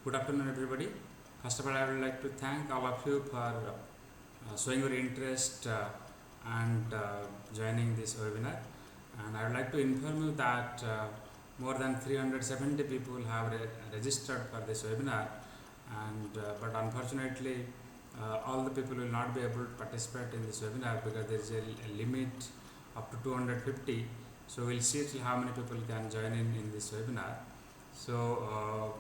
Good afternoon, everybody. First of all, I would like to thank all of you for showing your interest and joining this webinar. And I would like to inform you that more than 370 people have registered for this webinar, and but unfortunately, all the people will not be able to participate in this webinar because there is a limit up to 250. So we'll see how many people can join in this webinar. So.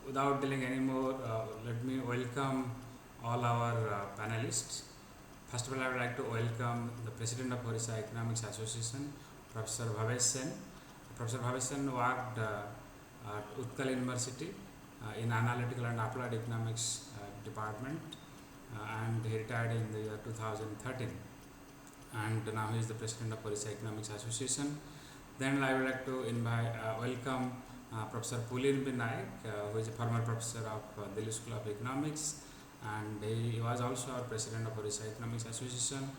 Without delaying anymore, let me welcome all our panelists. First of all, I would like to welcome the President of Orissa Economics Association, Professor Bhavesh Sen. Professor Bhavesh Sen worked at Utkal University in Analytical and Applied Economics Department, and he retired in the year 2013. And now he is the President of Orissa Economics Association. Then I would like to welcome Professor Pulin B. Naik, who is a former professor of Delhi School of Economics, and he was also our president of Orissa Economics Association,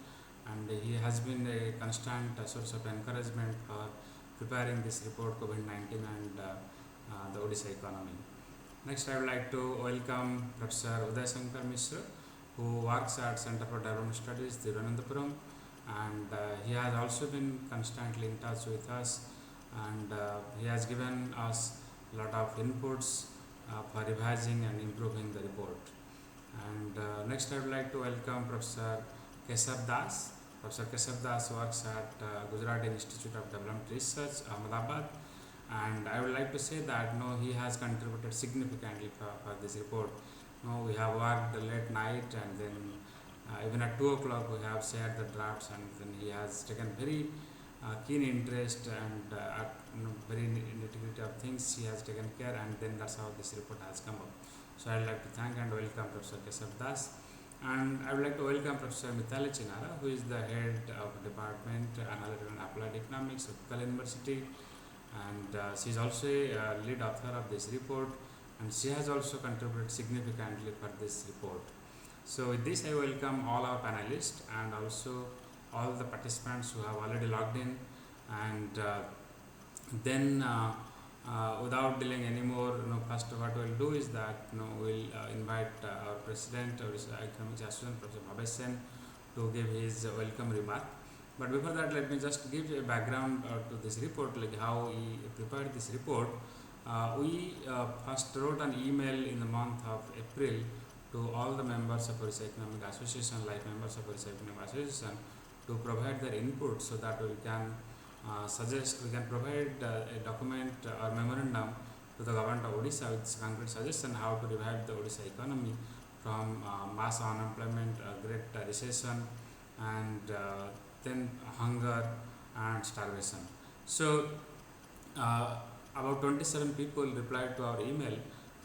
and he has been a constant source of encouragement for preparing this report COVID-19 and the Odisha economy. Next, I would like to welcome Professor Uday Shankar Mishra, who works at Center for Development Studies, Thiruvananthapuram, and he has also been constantly in touch with us, and he has given us a lot of inputs for revising and improving the report. And next I would like to welcome Professor Keshav Das. Professor Keshav Das works at Gujarat Institute of Development Research, Ahmedabad, and I would like to say that he has contributed significantly for this report. We have worked late night, and then even at 2 o'clock we have shared the drafts, and then he has taken very keen interest and very nitty-gritty of things he has taken care, and then that's how this report has come up. So I would like to thank and welcome Professor Keshav Das, and I would like to welcome Professor Mithali Chinara, who is the head of Department Analytical and Applied Economics at Utkal University, and she is also a lead author of this report, and she has also contributed significantly for this report. So with this, I welcome all our panelists and also all the participants who have already logged in, and then without delaying anymore, first what we'll do is that we'll invite our president of the Economics Association, Professor Bhavesh Sen, to give his welcome remark. But before that, let me just give a background to this report, like how we prepared this report. We first wrote an email in the month of April to all the members of Orissa Economic Association, like members of Orissa Economic Association, to provide their input so that we can provide a document or memorandum to the government of Odisha with concrete suggestion how to revive the Odisha economy from mass unemployment, great recession, and then hunger and starvation. So about 27 people replied to our email,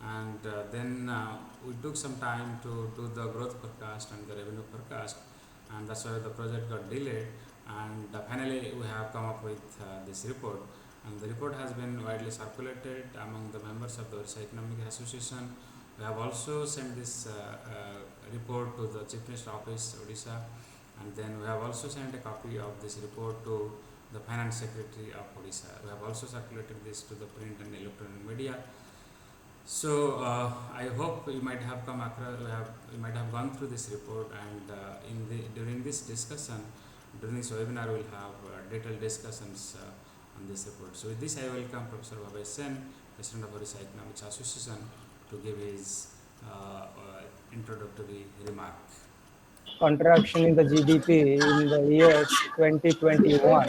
and then we took some time to do the growth forecast and the revenue forecast, and that's why the project got delayed, and finally we have come up with this report, and the report has been widely circulated among the members of the Orissa Economic Association. We have also sent this report to the Chief Minister's Office, Odisha, and then we have also sent a copy of this report to the Finance Secretary of Odisha. We have also circulated this to the print and electronic media. So I hope you might have come across, you might have gone through this report, and during this discussion, during this webinar, we'll have detailed discussions on this report. So with this, I welcome Professor Bhavesh Sen, President of Orissa Economics Association, to give his introductory remark. Contraction in the GDP in the year 2021.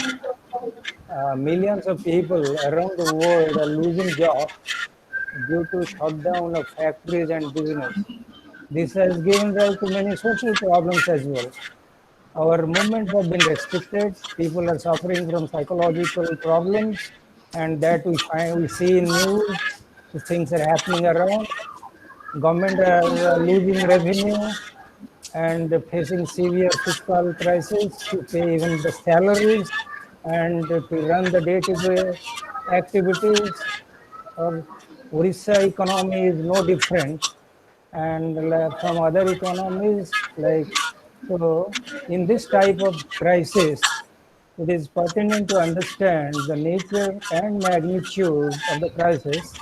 Millions of people around the world are losing jobs due to shutdown of factories and business. This has given rise to many social problems as well. Our movements have been restricted. People are suffering from psychological problems, and that we see in news. The things are happening around. Government are losing revenue and facing severe fiscal crisis to pay even the salaries and to run the day-to-day activities. Our Orissa economy is no different, and from other economies, so in this type of crisis, it is pertinent to understand the nature and magnitude of the crisis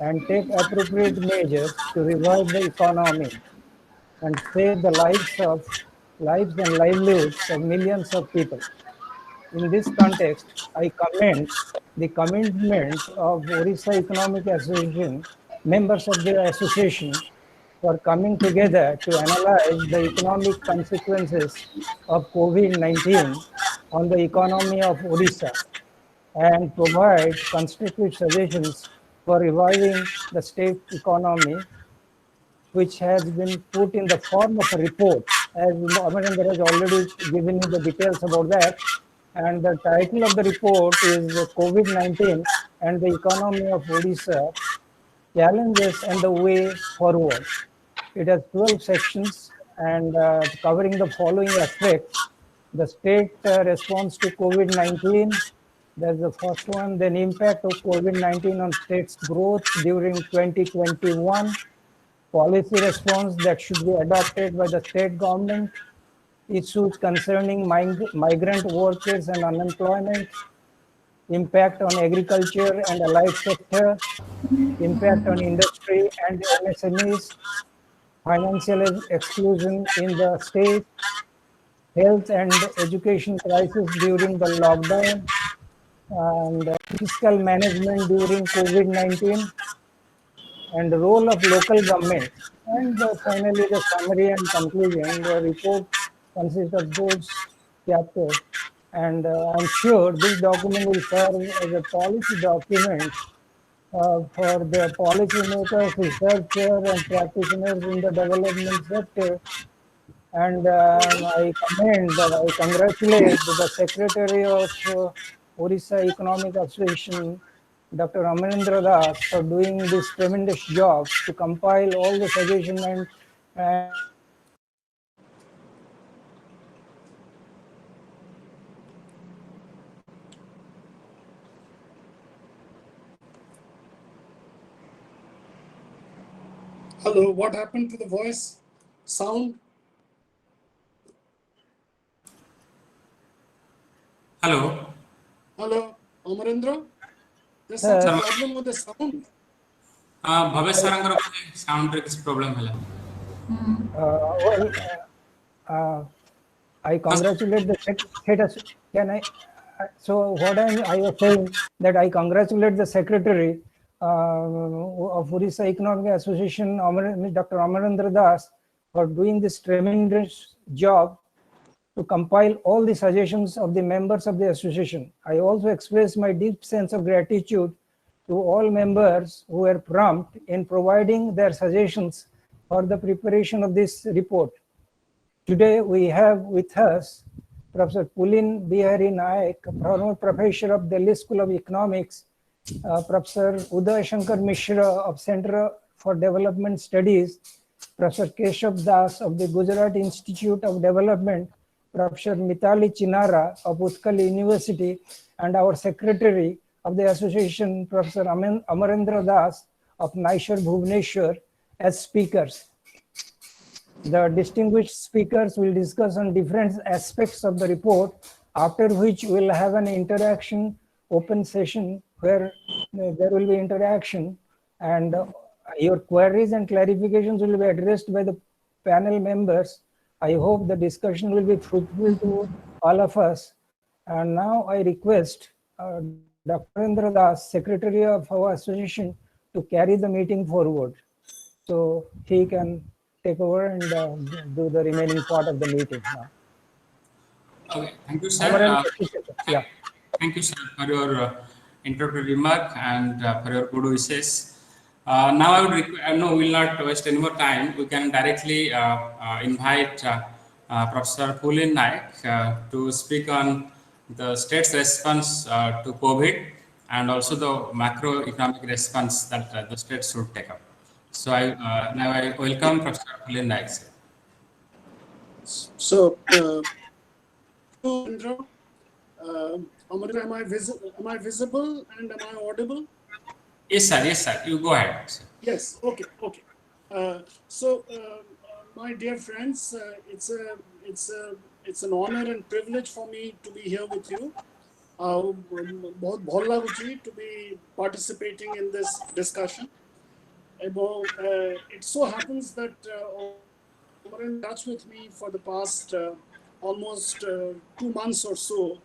and take appropriate measures to revive the economy and save the lives and livelihoods of millions of people. In this context, I commend the commitment of Orissa Economic Association, members of the association, for coming together to analyze the economic consequences of COVID-19 on the economy of Orissa and provide constructive suggestions for reviving the state economy, which has been put in the form of a report. As Amarendra has already given you the details about that, and the title of the report is COVID-19 and the Economy of Odisha, Challenges and the Way Forward. It has 12 sections and covering the following aspects: the state response to COVID-19. That's the first one. Then impact of COVID-19 on state's growth during 2021. Policy response that should be adopted by the state government. Issues concerning migrant workers and unemployment. Impact on agriculture and allied sector. Impact on industry and MSMEs. Financial exclusion in the state, health and education crisis during the lockdown, and fiscal management during COVID-19, and the role of local governments. And finally, the summary and conclusion. The report consists of those chapters. And I'm sure this document will serve as a policy document for the policymakers, researchers, and practitioners in the development sector. And I congratulate the Secretary of Orissa Economic Association, Dr. Amarendra Das, for doing this tremendous job to compile all the suggestions and Hello, what happened to the voice sound? Hello. Hello, Amarendra? There's some problem with the sound. Bhavesh Sarangar sound problem I congratulate the secretary. Can I? So what I was saying that I congratulate the secretary of Orissa Economic Association, Dr. Amarendra Das, for doing this tremendous job to compile all the suggestions of the members of the association. I also express my deep sense of gratitude to all members who were prompt in providing their suggestions for the preparation of this report. Today we have with us Professor Pulin Bihari Naik, former professor of Delhi School of Economics, Professor Uday Shankar Mishra of Center for Development Studies, Professor Keshav Das of the Gujarat Institute of Development, Professor Mitali Chinara of Utkal University, and our secretary of the association, Professor Amarendra Das of Naishar Bhubaneswar, as speakers. The distinguished speakers will discuss on different aspects of the report, after which we'll have an interaction, open session where there will be interaction, and your queries and clarifications will be addressed by the panel members. I hope the discussion will be fruitful to all of us. And now I request Dr. Amarendra Das, Secretary of our association, to carry the meeting forward. So he can take over and do the remaining part of the meeting now. Okay, thank you, sir. Yeah. Thank you, sir, for your introductory remark and for your good wishes. Now I would no, we will not waste any more time. We can directly invite Professor Pulin Naik to speak on the state's response to COVID and also the macroeconomic response that the state should take up. So now I welcome Professor Pulin Naik. So, Amarendra, am I visible and am I audible? Yes, sir. Yes, sir. You go ahead, sir. Yes. Okay. Okay. My dear friends, it's an honor and privilege for me to be here with you. बहुत भल लगुची to be participating in this discussion. It so happens that Omar in touch with me for the past almost 2 months or so,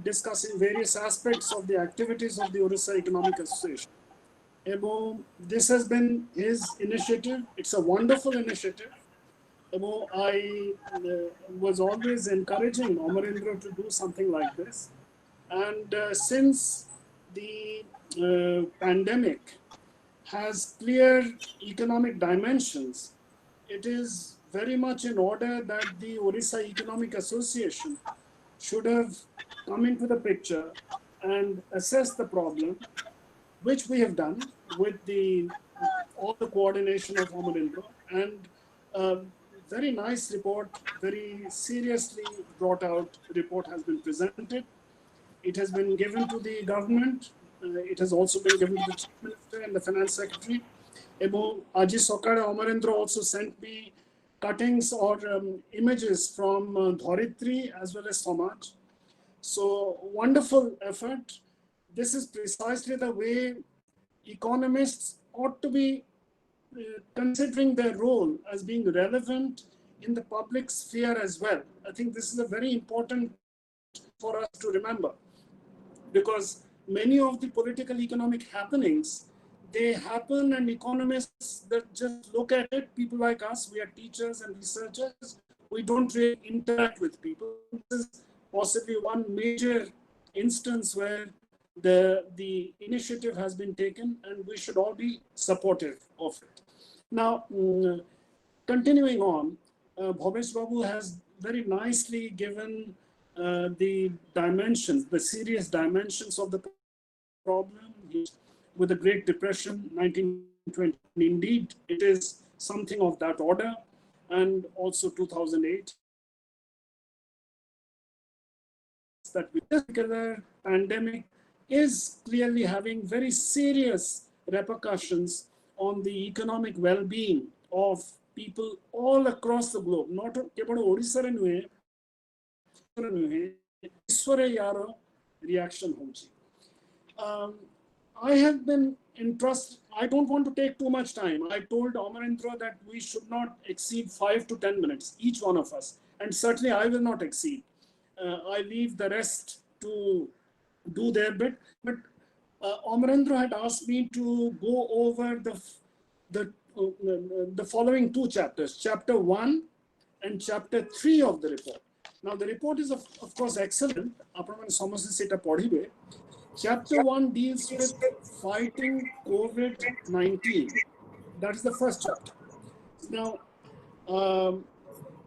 discussing various aspects of the activities of the Orissa Economic Association. This has been his initiative. It's a wonderful initiative. I was always encouraging Amarendra to do something like this. And since the pandemic has clear economic dimensions, it is very much in order that the Orissa Economic Association should have come into the picture and assessed the problem, which we have done with all the coordination of Amarendra, and very nice report, very seriously brought out report has been presented. It has been given to the government. It has also been given to the Chief Minister and the Finance Secretary. Aji Sokare Amarendra also sent me cuttings or images from Dharitri as well as Samaj. So wonderful effort. This is precisely the way economists ought to be considering their role as being relevant in the public sphere as well. I think this is a very important for us to remember, because many of the political economic happenings, they happen and economists that just look at it, people like us, we are teachers and researchers, we don't really interact with people. This is possibly one major instance where the initiative has been taken, and we should all be supportive of it. Now, continuing on, Bhavesh Babu has very nicely given the dimensions, the serious dimensions of the problem with the Great Depression, 1920. Indeed, it is something of that order, and also 2008. That this particular pandemic is clearly having very serious repercussions on the economic well-being of people all across the globe. Not only Odisha reaction. I have been entrusted. I don't want to take too much time. I told Amarendra that we should not exceed 5 to 10 minutes, each one of us, and certainly I will not exceed. I leave the rest to do their bit. But Amarendra had asked me to go over the following two chapters, chapter 1 and chapter 3 of the report. Now, the report is, of course, excellent. Chapter 1 deals with fighting COVID-19. That is the first chapter. Now,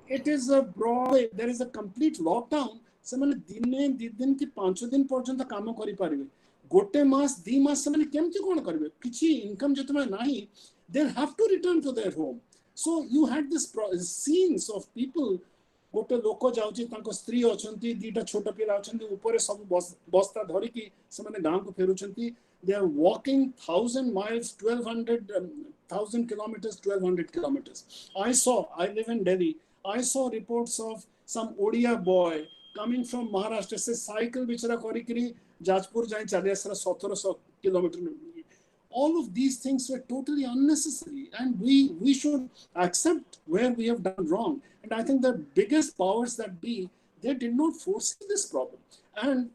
it is a broad, there is a complete lockdown. ସେମାନେ ଦିନେ ଦି ଦିନ କି 5 ଦିନ ପର୍ଯ୍ୟନ୍ତ କାମ କରିପାରିବେ, ଗୋଟେ ମାସ 2 ମାସ ସେମାନେ କେମିତି କ'ଣ କରିବେ, କିଛି ଇନକମ୍ ଯେତେବେଳେ ନାହିଁ, they have to return to their home. So you had this scenes of people, ଗୋଟେ ଲୋକ ଯାଉଛି, ତାଙ୍କ ସ୍ତ୍ରୀ ଅଛନ୍ତି, ଦିଟା ଛୋଟ ପିଲା ଅଛନ୍ତି, ଉପରେ ସବୁ ବସ୍ତା ଧରିକି ସେମାନେ ଗାଁକୁ ଫେରୁଛନ୍ତି. They are walking 1,000 miles, 1,000 kilometers, 1,200 kilometers. I live in Delhi. I saw reports of some Odia boy coming from Maharashtra, se cycle bichara korikiri Jajpur jai chale asra 1700 kilometer. All of these things were totally unnecessary, and we should accept where we have done wrong. And I think the biggest powers that be, they did not foresee this problem. And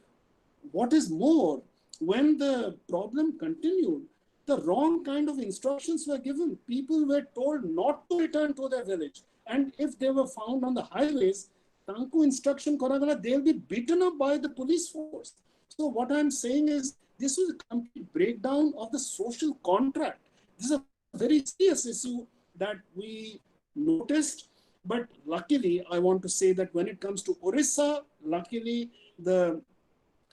what is more, when the problem continued, the wrong kind of instructions were given. People were told not to return to their village. And if they were found on the highways, tanku instruction koragala, they'll be beaten up by the police force. So what I'm saying is, this was a complete breakdown of the social contract. This is a very serious issue that we noticed. But luckily, I want to say that when it comes to Orissa, luckily, the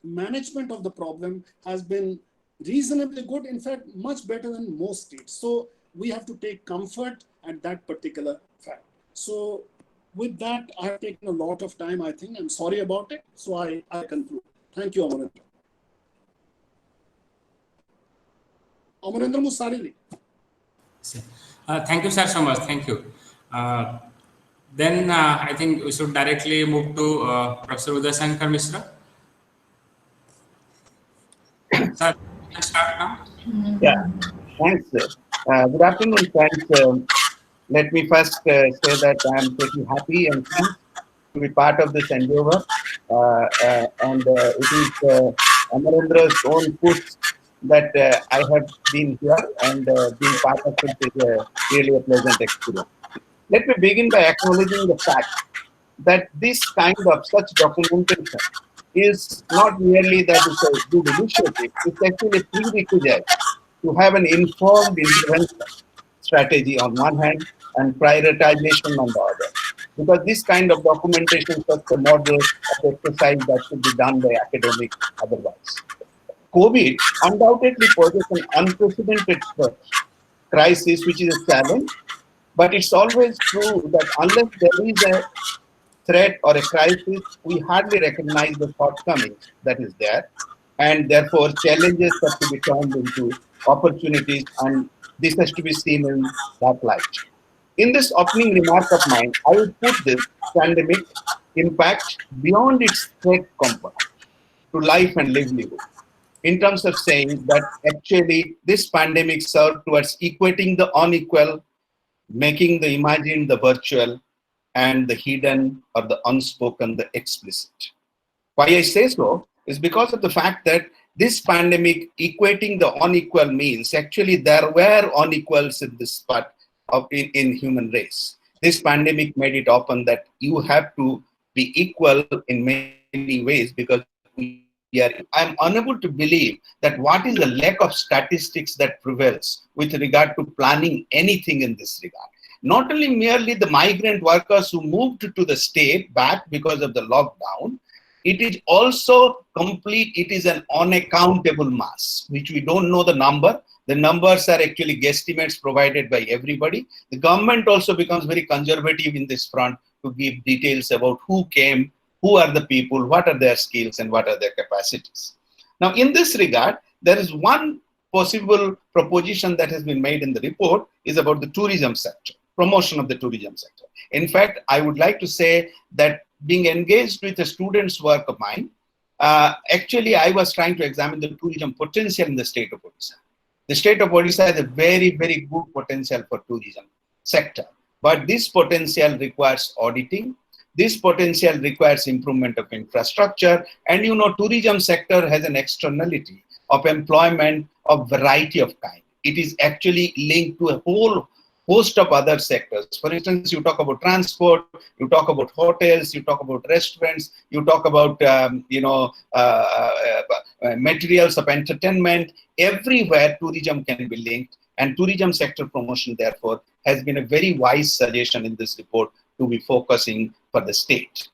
management of the problem has been reasonably good, in fact, much better than most states. So we have to take comfort at that particular fact. So with that, I have taken a lot of time, I think. I'm sorry about it. So I conclude. Thank you, Amarendra. Amarendra Musarili. Thank you, sir, so much. Thank you. Then I think we should directly move to Professor Uday Shankar Mishra. Sir, you can start now. Yeah, thanks, sir. Good afternoon, friends. Let me first say that I am pretty happy and pleased to be part of this endeavor. And it is Amarendra's own push that I have been here, and being part of it is really a pleasant experience. Let me begin by acknowledging the fact that this kind of such documentation is not merely that it's a good initiative, it's actually a prerequisite to have an informed intervention strategy on one hand and prioritization on the other. Because this kind of documentation sets a model of exercise that should be done by academics otherwise. COVID undoubtedly poses an unprecedented crisis, which is a challenge, but it's always true that unless there is a threat or a crisis, we hardly recognize the shortcomings that is there, and therefore challenges have to be turned into opportunities, and this has to be seen in that light. In this opening remark of mine, I would put this pandemic impact beyond its threat component to life and livelihood, in terms of saying that actually this pandemic served towards equating the unequal, making the imagined the virtual, and the hidden or the unspoken the explicit. Why I say so is because of the fact that this pandemic equating the unequal means actually there were unequals in this part of in human race. This pandemic made it open that you have to be equal in many ways, because I'm unable to believe that what is the lack of statistics that prevails with regard to planning anything in this regard. Not only merely the migrant workers who moved to the state back because of the lockdown, it is also complete, it is an unaccountable mass, which we don't know the number. The numbers are actually guesstimates provided by everybody. The government also becomes very conservative in this front to give details about who came, who are the people, what are their skills, and what are their capacities. Now, in this regard, there is one possible proposition that has been made in the report is about the tourism sector, promotion of the tourism sector. In fact, I would like to say that being engaged with a student's work of mine, actually I was trying to examine the tourism potential in the state of Odisha. The state of Odisha has a very, very good potential for tourism sector, but this potential requires auditing. This potential requires improvement of infrastructure, and tourism sector has an externality of employment of variety of kind. It is actually linked to a whole host of other sectors. For instance, you talk about transport, you talk about hotels, you talk about restaurants, you talk about materials of entertainment. Everywhere tourism can be linked, and tourism sector promotion therefore has been a very wise suggestion in this report to be focusing for the state.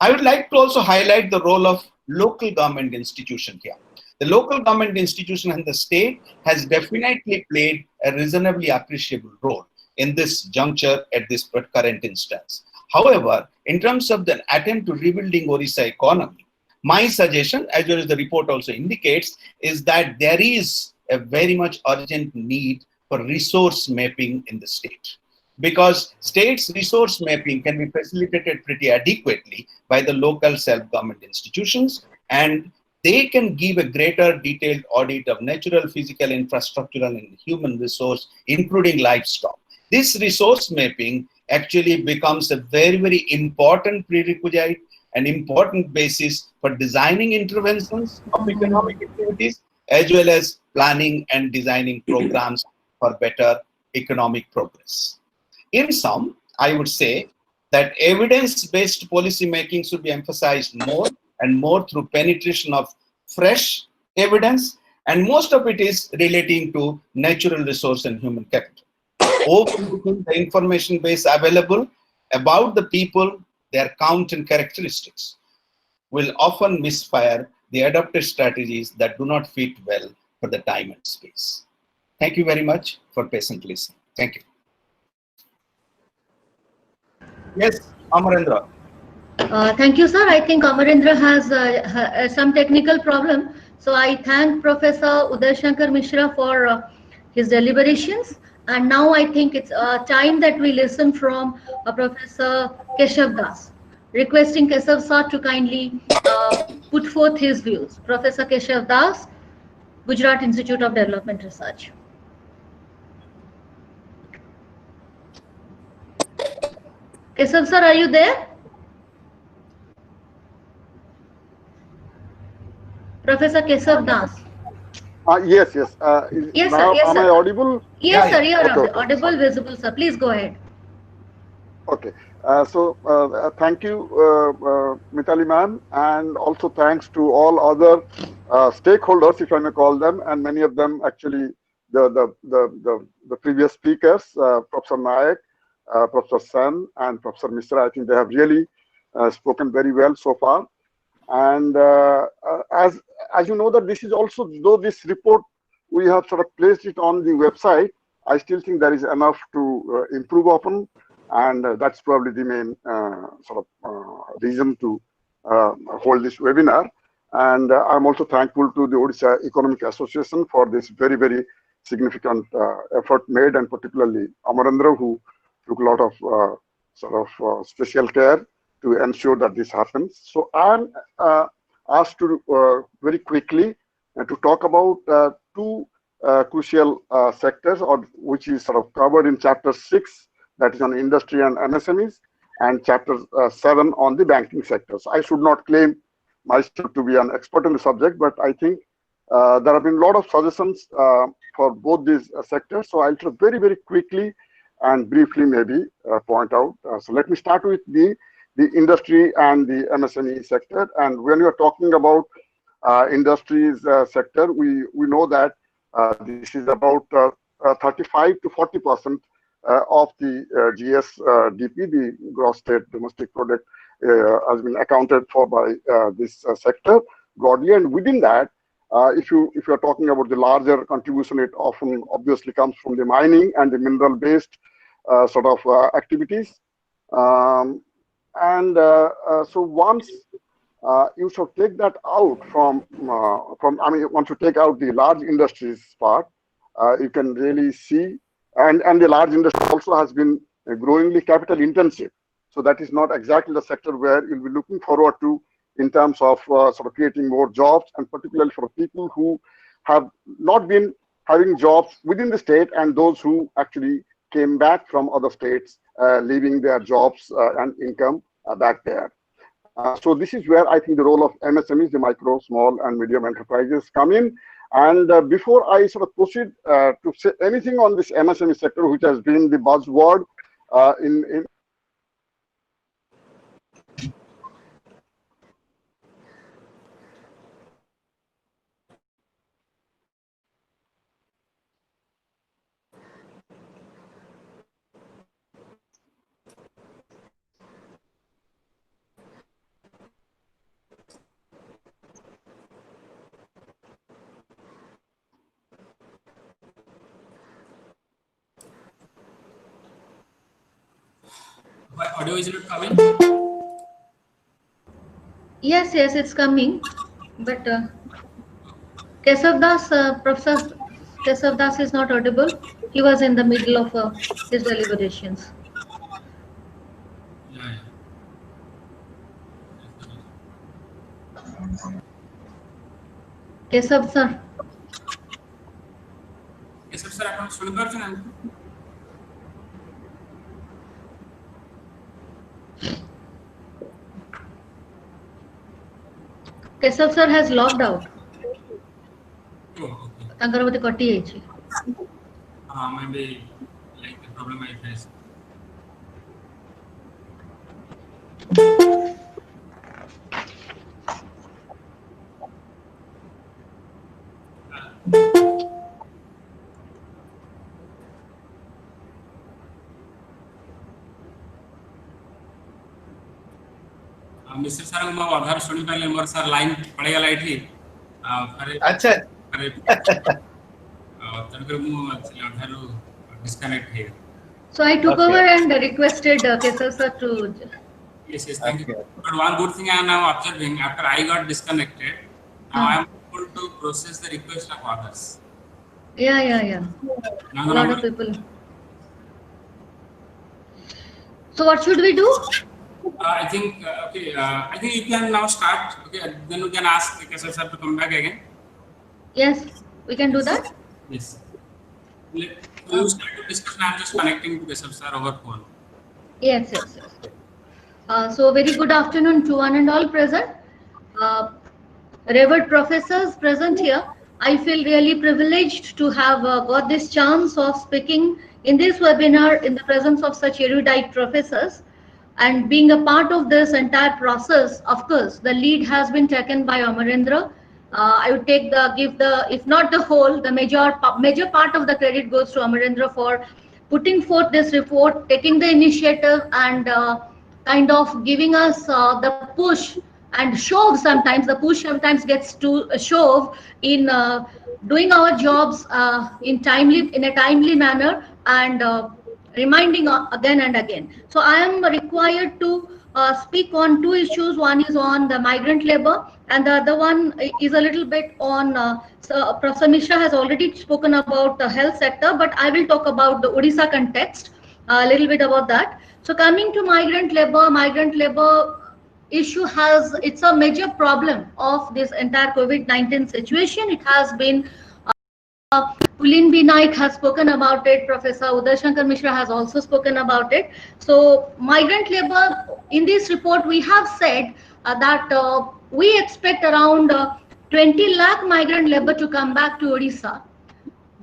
I would like to also highlight the role of local government institution here. The local government institution and the state has definitely played a reasonably appreciable role in this juncture at this current instance. However, in terms of the attempt to rebuilding Odisha economy, my suggestion, as well as the report also indicates, is that there is a very much urgent need for resource mapping in the state. Because state's resource mapping can be facilitated pretty adequately by the local self-government institutions, and they can give a greater detailed audit of natural, physical, infrastructural, and human resource, including livestock. This resource mapping actually becomes a very, very important prerequisite, an important basis for designing interventions of economic activities, as well as planning and designing programs for better economic progress. In sum, I would say that evidence-based policy making should be emphasized more and more through penetration of fresh evidence, and most of it is relating to natural resource and human capital. Overlooking the information base available about the people, their count and characteristics, will often misfire the adopted strategies that do not fit well for the time and space. Thank you very much for patient listening. Thank you. Yes, Amarendra. Thank you, sir. I think Amarendra has some technical problem. So I thank Professor Uday Shankar Mishra for his deliberations. And now I think it's time that we listen from Professor Keshav Das. Requesting Keshav sir to kindly put forth his views. Professor Keshav Das, Gujarat Institute of Development Research. Kesav sir, are you there? Professor Kesav Das. Yes, yes. Yes, sir. Now, Yes, am I sir. audible? Yes, Yeah, sir. You are Okay, audible, sorry. visible, sir. Please go ahead. Okay. Thank you, Mitali ma'am, and also thanks to all other stakeholders, if I may call them, and many of them actually the previous speakers, Professor Nayak, Professor Sen, and Professor Mishra. I think they have really spoken very well so far. And as you know that this is also, though this report we have sort of placed it on the website, I still think there is enough to improve upon, and that's probably the main reason to hold this webinar. And I'm also thankful to the Odisha Economic Association for this very, very significant effort made, and particularly Amarendra, who took a lot of special care to ensure that this happens. So I'm asked to very quickly to talk about two crucial sectors, or which is sort of covered in chapter 6, that is on industry and MSMEs, and chapter 7 on the banking sector. So I should not claim myself to be an expert in the subject, but I think there have been a lot of suggestions for both these sectors. So I'll try very, very quickly and briefly maybe point out. So let me start with the industry and the MSME sector. And when we are talking about industries sector, we know that this is about 35 to 40% of the GSDP, the gross state domestic product, has been accounted for by this sector broadly. And within that, if you are talking about the larger contribution, it often obviously comes from the mining and the mineral based activities. So once you should take that out once you take out the large industries part, you can really see, and the large industry also has been growingly capital intensive. So that is not exactly the sector where you'll be looking forward to in terms of creating more jobs, and particularly for people who have not been having jobs within the state, and those who actually came back from other states, leaving their jobs and income back there. So this is where I think the role of MSMEs, the micro, small, and medium enterprises, come in. And before I sort of proceed to say anything on this MSME sector, which has been the buzzword in My audio is not coming. Yes, yes, it's coming. But Kesav Das, Professor Kesav Das is not audible. He was in the middle of his deliberations. Yeah, Kesav sir. Kesav sir, ଆପଣ ଶୁଣିପାରୁଛନ୍ତି ଆମକୁ? Kesav sir has logged out. Oh, okay. ତାଙ୍କର ବୋଧେ କଟି ଯାଇଛି. Maybe like the problem I face. Mister sir ମୁଁ ଅଧାରୁ ଶୁଣି ପାରିଲି, ମୋର ସାର୍ ଲାଇନ୍ ପଳେଇଗଲା ଏଠି। ଆଚ୍ଛା। ତେଣୁକରି ମୁଁ ଅଧାରୁ ଡିସକନେକ୍ଟ ହେଇଗଲି। So I took over and requested Kesav sir to. Yes, thank you. But one good thing I am now observing, after I got disconnected, now I am able to process the request of others. Yeah. Now A lot of people. So what should we do? I think I think you can now start. Okay, then we can ask Kesav sir to come back again. Yes, we can do that. Yes. You start the discussion. I am just connecting to Kesav sir over phone. Yes, yes, yes. So very good afternoon to one and all present. Revered professors present here. I feel really privileged to have got this chance of speaking in this webinar in the presence of such erudite professors. And being a part of this entire process, of course, the lead has been taken by Amarendra. I would give the, if not the whole, the major part of the credit goes to Amarendra for putting forth this report, taking the initiative, and kind of giving us the push and shove. Sometimes the push sometimes gets to shove in doing our jobs in a timely manner, and reminding again and again. So I am required to speak on two issues. One is on the migrant labor, and the other one is a little bit on. So Professor Mishra has already spoken about the health sector, but I will talk about the Odisha context, a little bit about that. So coming to migrant labor issue it's a major problem of this entire COVID-19 situation. It has been Pulin B. Naik has spoken about it. Professor Uday Shankar Mishra has also spoken about it. So migrant labor, in this report, we have said that we expect around 20 lakh migrant labor to come back to Odisha.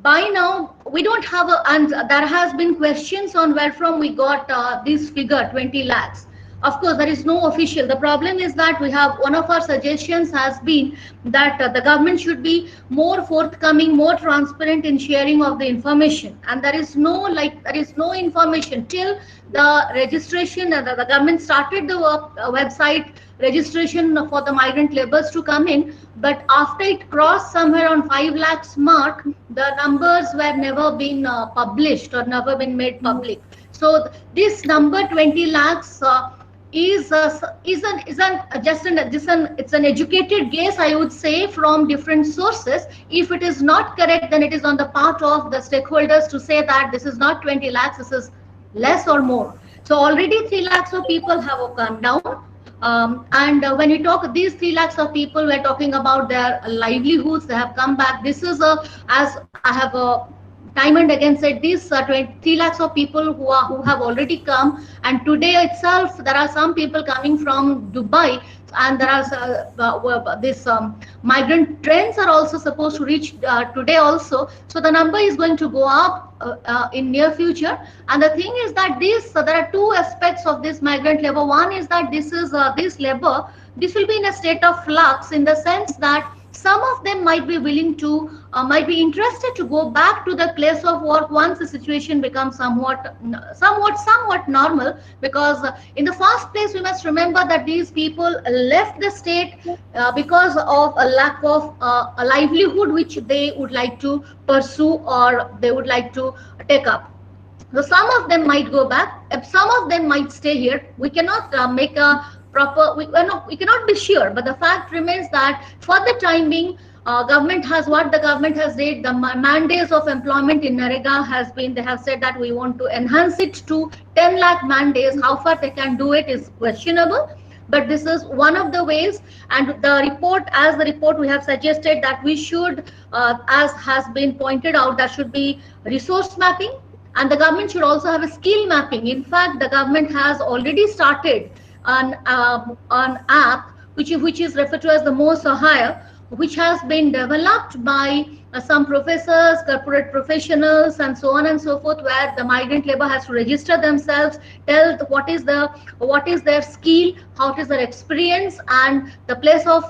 By now, we don't have and there has been questions on where from we got this figure 20 lakhs. Of course, there is no official. The problem is that we have, one of our suggestions has been that the government should be more forthcoming, more transparent in sharing of the information. And there is no information till the registration. The government started the website registration for the migrant laborers to come in, but after it crossed somewhere on 5 lakhs mark, the numbers were never been published or never been made public. So this number 20 lakhs it's an educated guess, I would say, from different sources. If it is not correct, then it is on the part of the stakeholders to say that this is not 20 lakhs, this is less or more. So already 3 lakhs of people have come down. And when we talk these 3 lakhs of people, we're talking about their livelihoods. They have come back. This is as I have time and again said, these 3 lakhs of people who have already come, and today itself there are some people coming from Dubai, and there are this migrant trains are also supposed to reach today also. So the number is going to go up in near future. And the thing is that there are two aspects of this migrant labor. One is that this labor, this will be in a state of flux, in the sense that some of them might be willing to, might be interested to go back to the place of work once the situation becomes somewhat normal. Because in the first place, we must remember that these people left the state because of a lack of a livelihood which they would like to pursue or they would like to take up. So some of them might go back, some of them might stay here. We cannot make a proper, we cannot be sure, but the fact remains that for the time being, government has said, the mandates of employment in NREGA has been, they have said that we want to enhance it to 10 lakh mandates. How far they can do it is questionable, but this is one of the ways. And the report we have suggested that we should, as has been pointed out, there should be resource mapping, and the government should also have a skill mapping. In fact, the government has already started an app which is referred to as the Mo Sahaya, which has been developed by some professors, corporate professionals, and so on and so forth, where the migrant labor has to register themselves, tell what is their skill, how is their experience, and the place of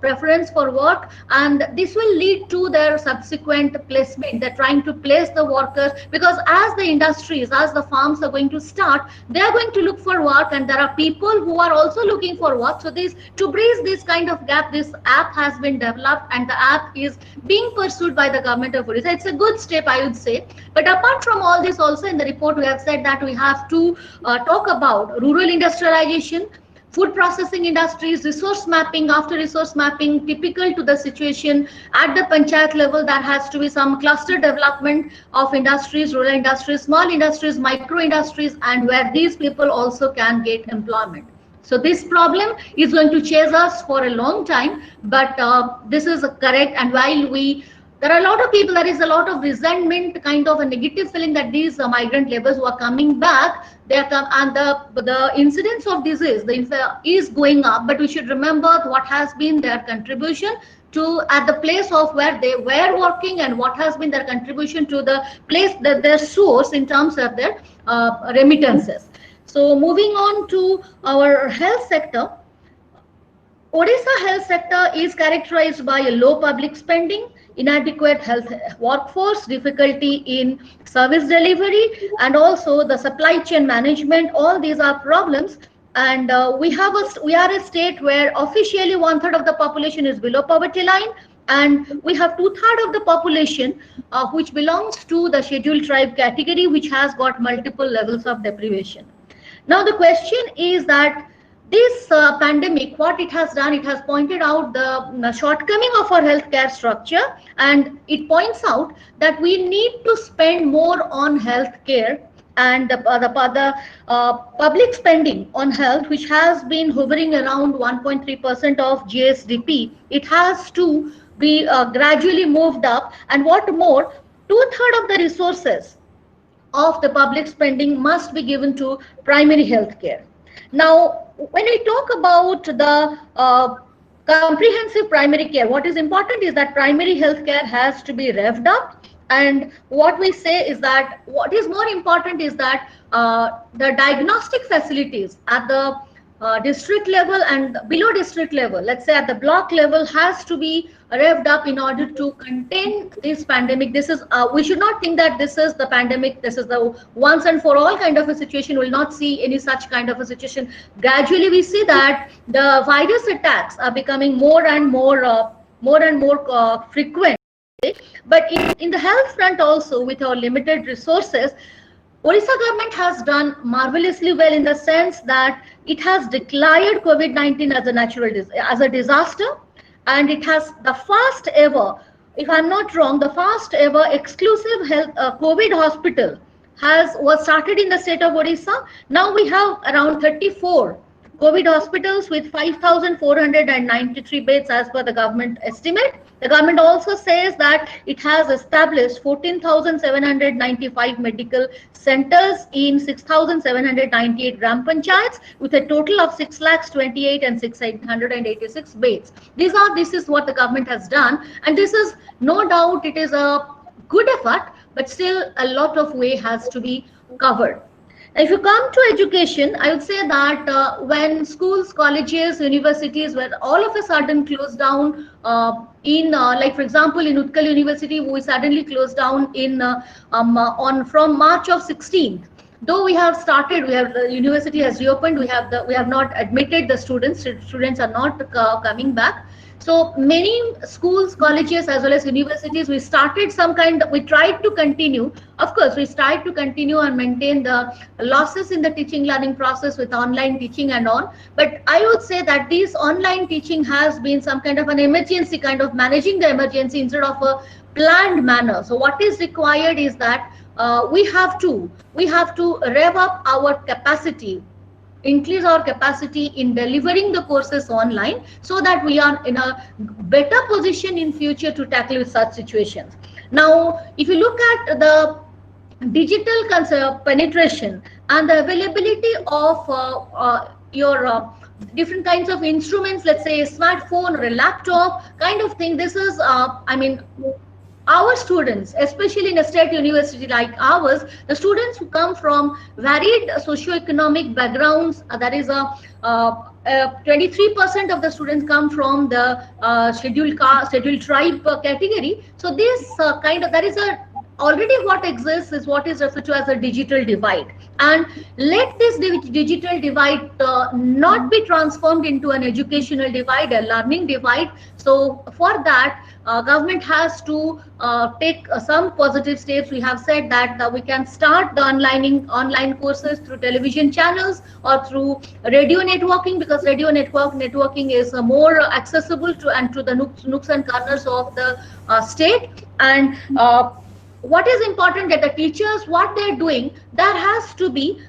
preference for work, and this will lead to their subsequent placement. They're trying to place the workers, because as the farms are going to start, they are going to look for work, and there are people who are also looking for work. So to bridge this kind of gap, this app has been developed, and the app is being pursued by the government of Odisha. It's a good step, I would say. But apart from all this, also in the report we have said that we have to talk about rural industrialization, food processing industries, resource mapping. After resource mapping, typical to the situation at the panchayat level, there has to be some cluster development of industries, rural industries, small industries, micro industries, and where these people also can get employment. So this problem is going to chase us for a long time, but this is correct. And while we there are a lot of people, there is a lot of resentment, kind of a negative feeling that these migrant laborers who are coming back, they are and the incidence of disease is going up. But we should remember what has been their contribution to at the place of where they were working, and what has been their contribution to the place that their source in terms of their remittances. So moving on to our health sector, Odisha health sector is characterized by a low public spending, inadequate health workforce, difficulty in service delivery, and also the supply chain management. All these are problems. And we are a state where officially 1/3 of the population is below poverty line, and we have 2/3 of the population which belongs to the scheduled tribe category, which has got multiple levels of deprivation. Now the question is that this pandemic, what it has done, it has pointed out the shortcoming of our healthcare structure, and it points out that we need to spend more on healthcare, and the public spending on health, which has been hovering around 1.3% of GSDP, it has to be gradually moved up. And what more, 2/3 of the resources of the public spending must be given to primary health care. Now, when we talk about the comprehensive primary care, what is important is that primary health care has to be revved up. And what we say is that what is more important is that the diagnostic facilities at the district level and below district level, let's say at the block level, has to be revved up in order to contain this pandemic. This is we should not think that this is the pandemic, this is the once and for all kind of a situation. We will not see any such kind of a situation. Gradually we see that the virus attacks are becoming more and more frequent. But in the health front also, with our limited resources, Odisha government has done marvelously well, in the sense that it has declared COVID-19 as a disaster, and it has the first ever, if I'm not wrong, the first ever exclusive health COVID hospital was started in the state of Odisha. Now we have around 34 COVID hospitals with 5,493 beds as per the government estimate. The government also says that it has established 14,795 medical centers in 6,798 gram panchayats, with a total of 6,28,000 and 686 beds. This is what the government has done, and this is no doubt it is a good effort, but still a lot of way has to be covered. If you come to education, I would say that when schools, colleges, universities were all of a sudden closed down, like for example in Utkal University, we suddenly closed down from March of 16th. Though we have started, the university has reopened, we have not admitted the students. Students are not coming back. So many schools, colleges, as well as universities, we tried to continue. Of course, we tried to continue and maintain the losses in the teaching learning process with online teaching and on. But I would say that this online teaching has been some kind of an emergency, kind of managing the emergency instead of a planned manner. So what is required is that we have to rev up our capacity, increase our capacity in delivering the courses online, so that we are in a better position in future to tackle with such situations. Now, if you look at the digital penetration and the availability of your different kinds of instruments, let's say a smartphone or a laptop kind of thing, this is our students, especially in a state university like ours, the students who come from varied socioeconomic backgrounds, that is 23% of the students come from the scheduled tribe category. So this already what exists is what is referred to as a digital divide, and let this digital divide not be transformed into an educational divide, a learning divide. So for that, government has to take some positive steps. We have said that we can start the online courses through television channels or through radio networking, because radio networking is more accessible to the nooks and corners of the state. And what is important that the teachers, what they're doing, there has to be,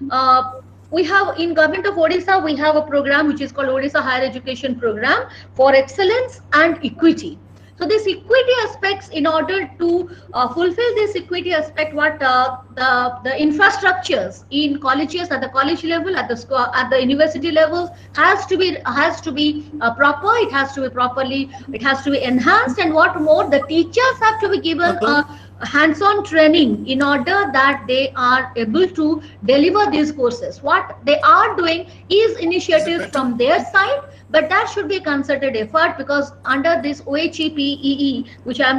we have in Government of Odisha, we have a program which is called Odisha Higher Education Program for Excellence and Equity. So this equity aspects, in order to fulfill this equity aspect, what the infrastructures in colleges, at the college level, at the school, at the university levels, has to be proper. It has to be properly, it has to be enhanced, and what more, the teachers have to be given a hands-on training in order that they are able to deliver these courses. What they are doing is initiatives from their side, but that should be a concerted effort, because under this OHEPEE, which I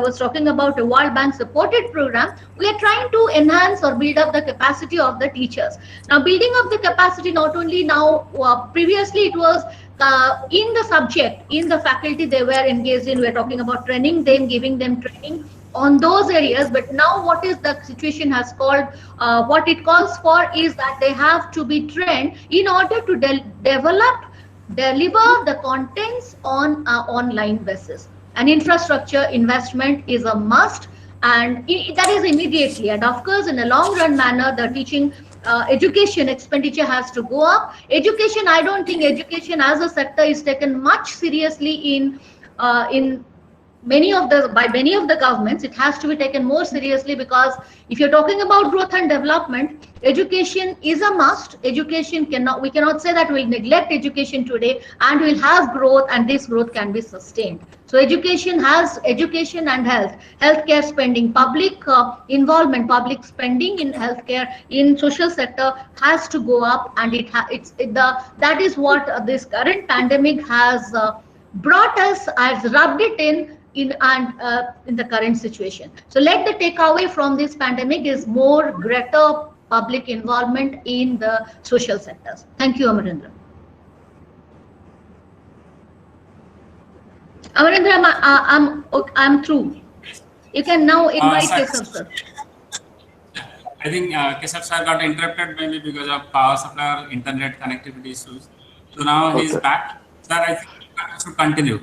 was talking about, a World Bank supported program, we are trying to enhance or build up the capacity of the teachers. Now, building up the capacity, not only now, previously it was in the subject, in the faculty they were engaged in, we're talking about training them, giving them training on those areas. But now what is the situation has called, what it calls for is that they have to be trained in order to deliver the contents on an online basis. And infrastructure investment is a must, and that is immediately. And of course, in a long run manner, the teaching education expenditure has to go up. Education, I don't think education as a sector is taken much seriously in many of the governments. It has to be taken more seriously, because if you're talking about growth and development, education is a must. Education we cannot say that we'll neglect education today and we'll have growth, and this growth can be sustained. So education and healthcare spending, public involvement, public spending in healthcare, in social sector has to go up, and that is what this current pandemic has brought us, has rubbed it in the current situation. So let the takeaway from this pandemic is more greater public involvement in the social sectors. Thank you, Amarendra. Amarendra, I'm through. You can now invite Kesav sir. I think Kesav sir got interrupted maybe because of power supply or internet connectivity issues. So now he's back. Sir, I think I should continue.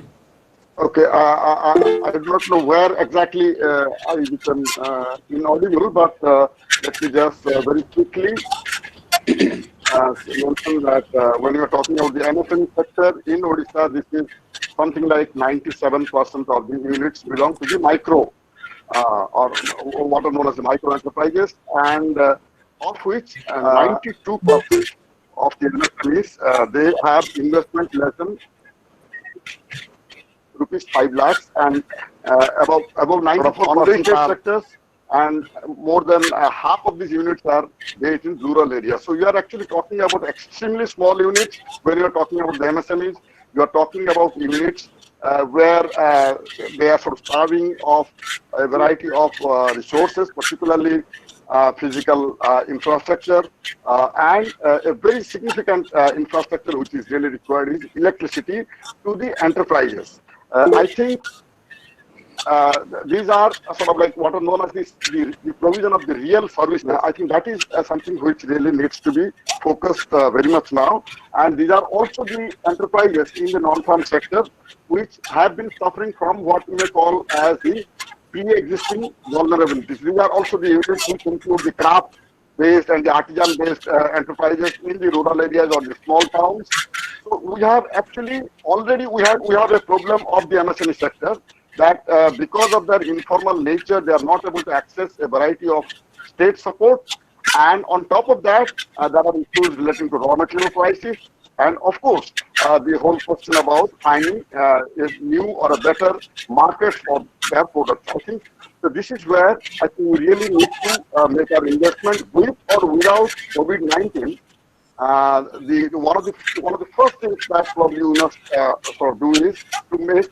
Okay, I do not know where exactly I become inaudible, but let me just very quickly mention that when you are talking about the MSME sector in Odisha, this is something like 97% of the units belong to the micro or what are known as the micro enterprises, and of which 92% of the MSMEs they have investment less than rupees 5 lakhs, and above 90% sectors, and more than half of these units are based in rural areas. So you are actually talking about extremely small units. When you are talking about the MSMEs, you are talking about units where they are sort of starving of a variety of resources, particularly physical infrastructure, and a very significant infrastructure which is really required is electricity to the enterprises. I think these are sort of like what are known as the provision of the real service. I think that is something which really needs to be focused very much now. And these are also the enterprises in the non-farm sector which have been suffering from what we may call as the pre-existing vulnerabilities. These are also the units which include the craft-based and the artisan-based enterprises in the rural areas or the small towns. So we have actually already we have a problem of the MSME sector that because of their informal nature, they are not able to access a variety of state support, and on top of that, there are issues relating to raw material prices, and of course, the whole question about finding a new or a better market for their products. I think so. This is where I think we really need to make our investment with or without COVID-19. One of the first things that probably we must sort of do is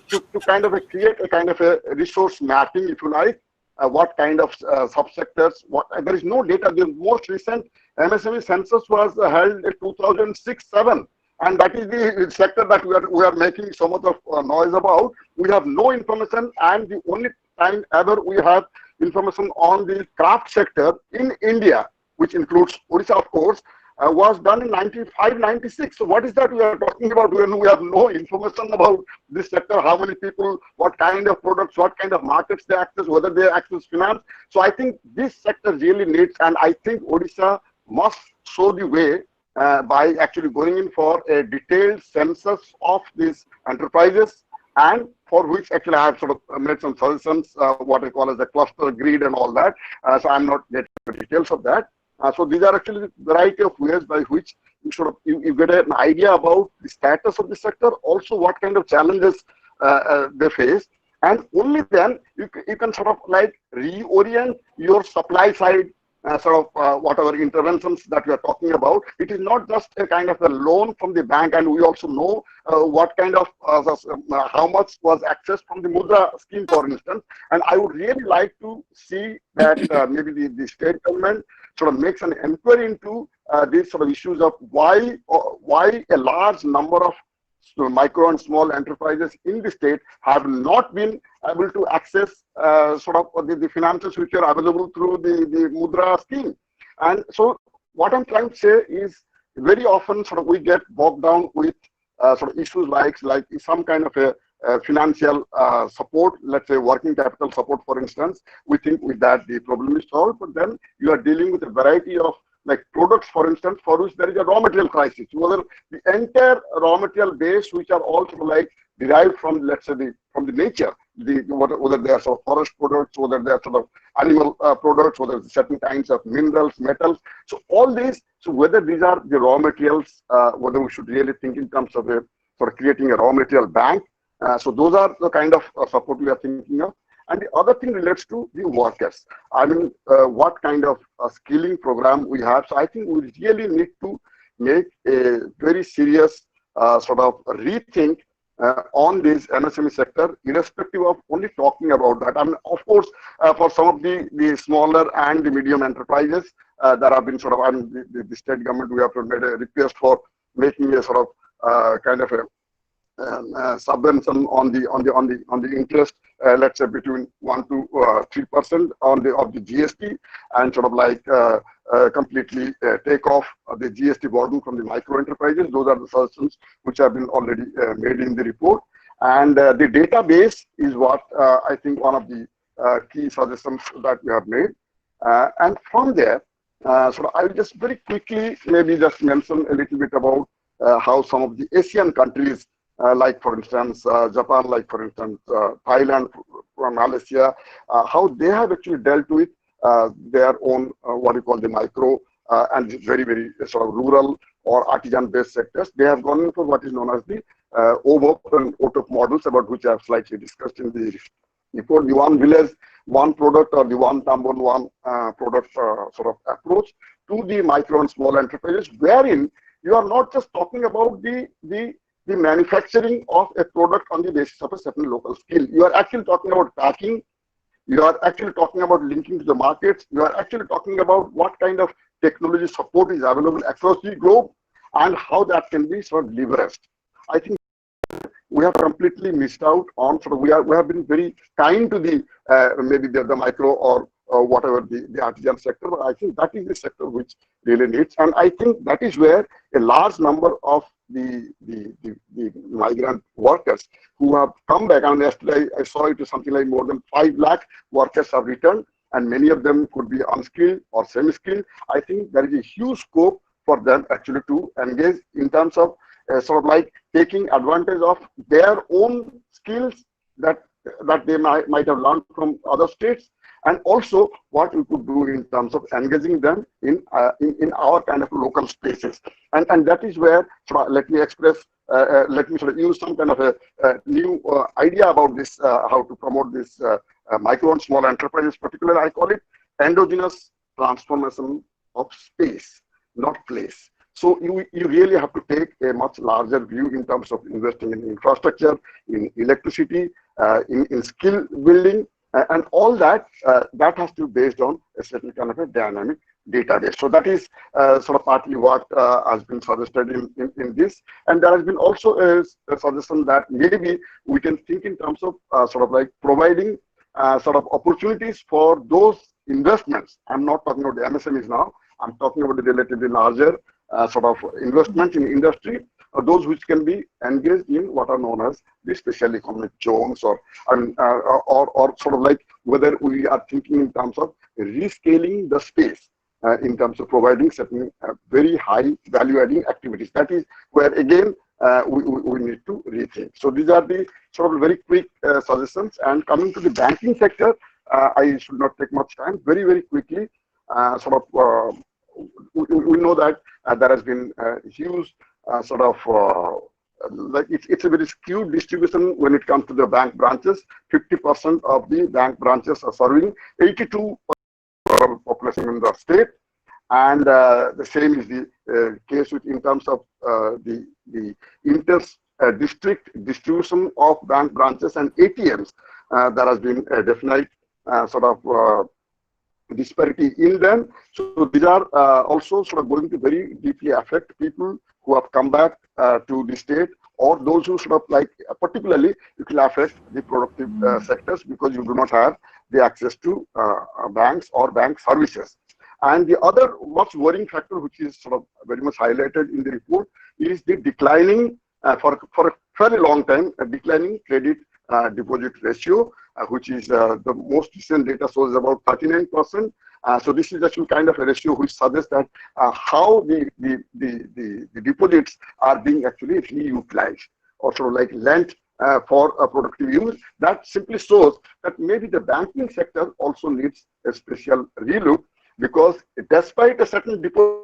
to kind of create a kind of a resource mapping, if you like, what kind of subsectors. There is no data. The most recent MSME census was held in 2006-07, and that is the sector that we are making so much of noise about. We have no information, and the only time ever we have information on the craft sector in India, which includes Odisha, of course, was done in 95-96. So what is that we are talking about when we have no information about this sector, how many people, what kind of products, what kind of markets they access, whether they access finance. So I think this sector really needs, and I think Odisha must show the way by actually going in for a detailed census of these enterprises, and for which actually I have sort of made some suggestions, what I call as the cluster grid and all that. So I'm not getting into details of that. So these are actually a variety of ways by which you get an idea about the status of the sector, also what kind of challenges they face, and only then you can sort of like reorient your supply side whatever interventions that we are talking about. It is not just a kind of a loan from the bank, and we also know what kind of how much was accessed from the Mudra scheme, for instance. And I would really like to see that maybe the state government sort of makes an inquiry into these sort of issues of why a large number of micro and small enterprises in the state have not been able to access the finances which are available through the Mudra scheme. And so what I'm trying to say is very often we get bogged down with issues like some kind of a financial support, let's say working capital support, for instance. We think with that the problem is solved, but then you are dealing with a variety of like products, for instance, for which there is a raw material crisis. Whether the entire raw material base, which are also like derived from, let's say, from the nature, whether they are sort of forest products, whether they are sort of animal products, whether certain kinds of minerals, metals. So all these, so whether these are the raw materials, whether we should really think in terms of creating a raw material bank. So those are the kind of support we are thinking of. And the other thing relates to the workers. I mean, what kind of skilling program we have. So I think we really need to make a very serious rethink on this MSME sector, irrespective of only talking about that. I mean, of course, for some of the smaller and the medium enterprises, there have been the state government, we have made a request for making a kind of a subvention on the interest, let's say between 1 to 3% of the GST, and completely take off the GST burden from the micro enterprises. Those are the suggestions which have been already made in the report. And the database is what I think one of the key suggestions that we have made. And from there, so I will just very quickly maybe just mention a little bit about how some of the Asian countries, like for instance Japan, like for instance Thailand, Malaysia, how they have actually dealt with their own what you call the micro and very rural or artisan based sectors. They have gone in for what is known as the OVOP and OTOP models, about which I have slightly discussed in the report. The one village, one product, or the one tambon, one product approach to the micro and small enterprises, wherein you are not just talking about the manufacturing of a product on the basis of a certain local skill. You are actually talking about packing. You are actually talking about linking to the markets. You are actually talking about what kind of technology support is available across the globe and how that can be leveraged. I think we have completely missed out on we have been very kind to the maybe the micro or whatever the artisan sector, but I think that is the sector which really needs, and I think that is where a large number of the migrant workers who have come back, and yesterday I saw it is something like more than 5 lakh workers have returned, and many of them could be unskilled or semi-skilled. I think there is a huge scope for them actually to engage in terms of taking advantage of their own skills that they might have learned from other states, and also what we could do in terms of engaging them in our kind of local spaces. And that is where let me use some kind of a new idea about this, how to promote this micro and small enterprises. Particularly, I call it endogenous transformation of space, not place. So you really have to take a much larger view in terms of investing in infrastructure, in electricity, in skill building, and all that that has to be based on a certain kind of a dynamic database. So that is partly what has been suggested in this. And there has been also a suggestion that maybe we can think in terms of providing opportunities for those investments. I'm not talking about the MSMEs now. I'm talking about the relatively larger investments in industry, those which can be engaged in what are known as the special economic zones, or whether we are thinking in terms of rescaling the space in terms of providing certain very high value adding activities. That is where again we need to rethink. So these are the sort of very quick suggestions. And coming to the banking sector, I should not take much time. Very, very quickly, we know that there has been huge like it's a very skewed distribution when it comes to the bank branches. 50% of the bank branches are serving 82% of population in the state, and the same is the case with in terms of the inter-district distribution of bank branches and ATMs. There has been a definite disparity in them. So these are also sort of going to very deeply affect people who have come back to the state, or those who sort of like, particularly it will affect the productive sectors, because you do not have the access to banks or bank services. And the other much worrying factor, which is sort of very much highlighted in the report, is the declining, for a fairly long time, a declining credit deposit ratio, which is the most recent data shows about 39%. So this is actually kind of a ratio which suggests that how the deposits are being actually utilized, or sort of like lent for a productive use. That simply shows that maybe the banking sector also needs a special relook, because despite a certain deposit,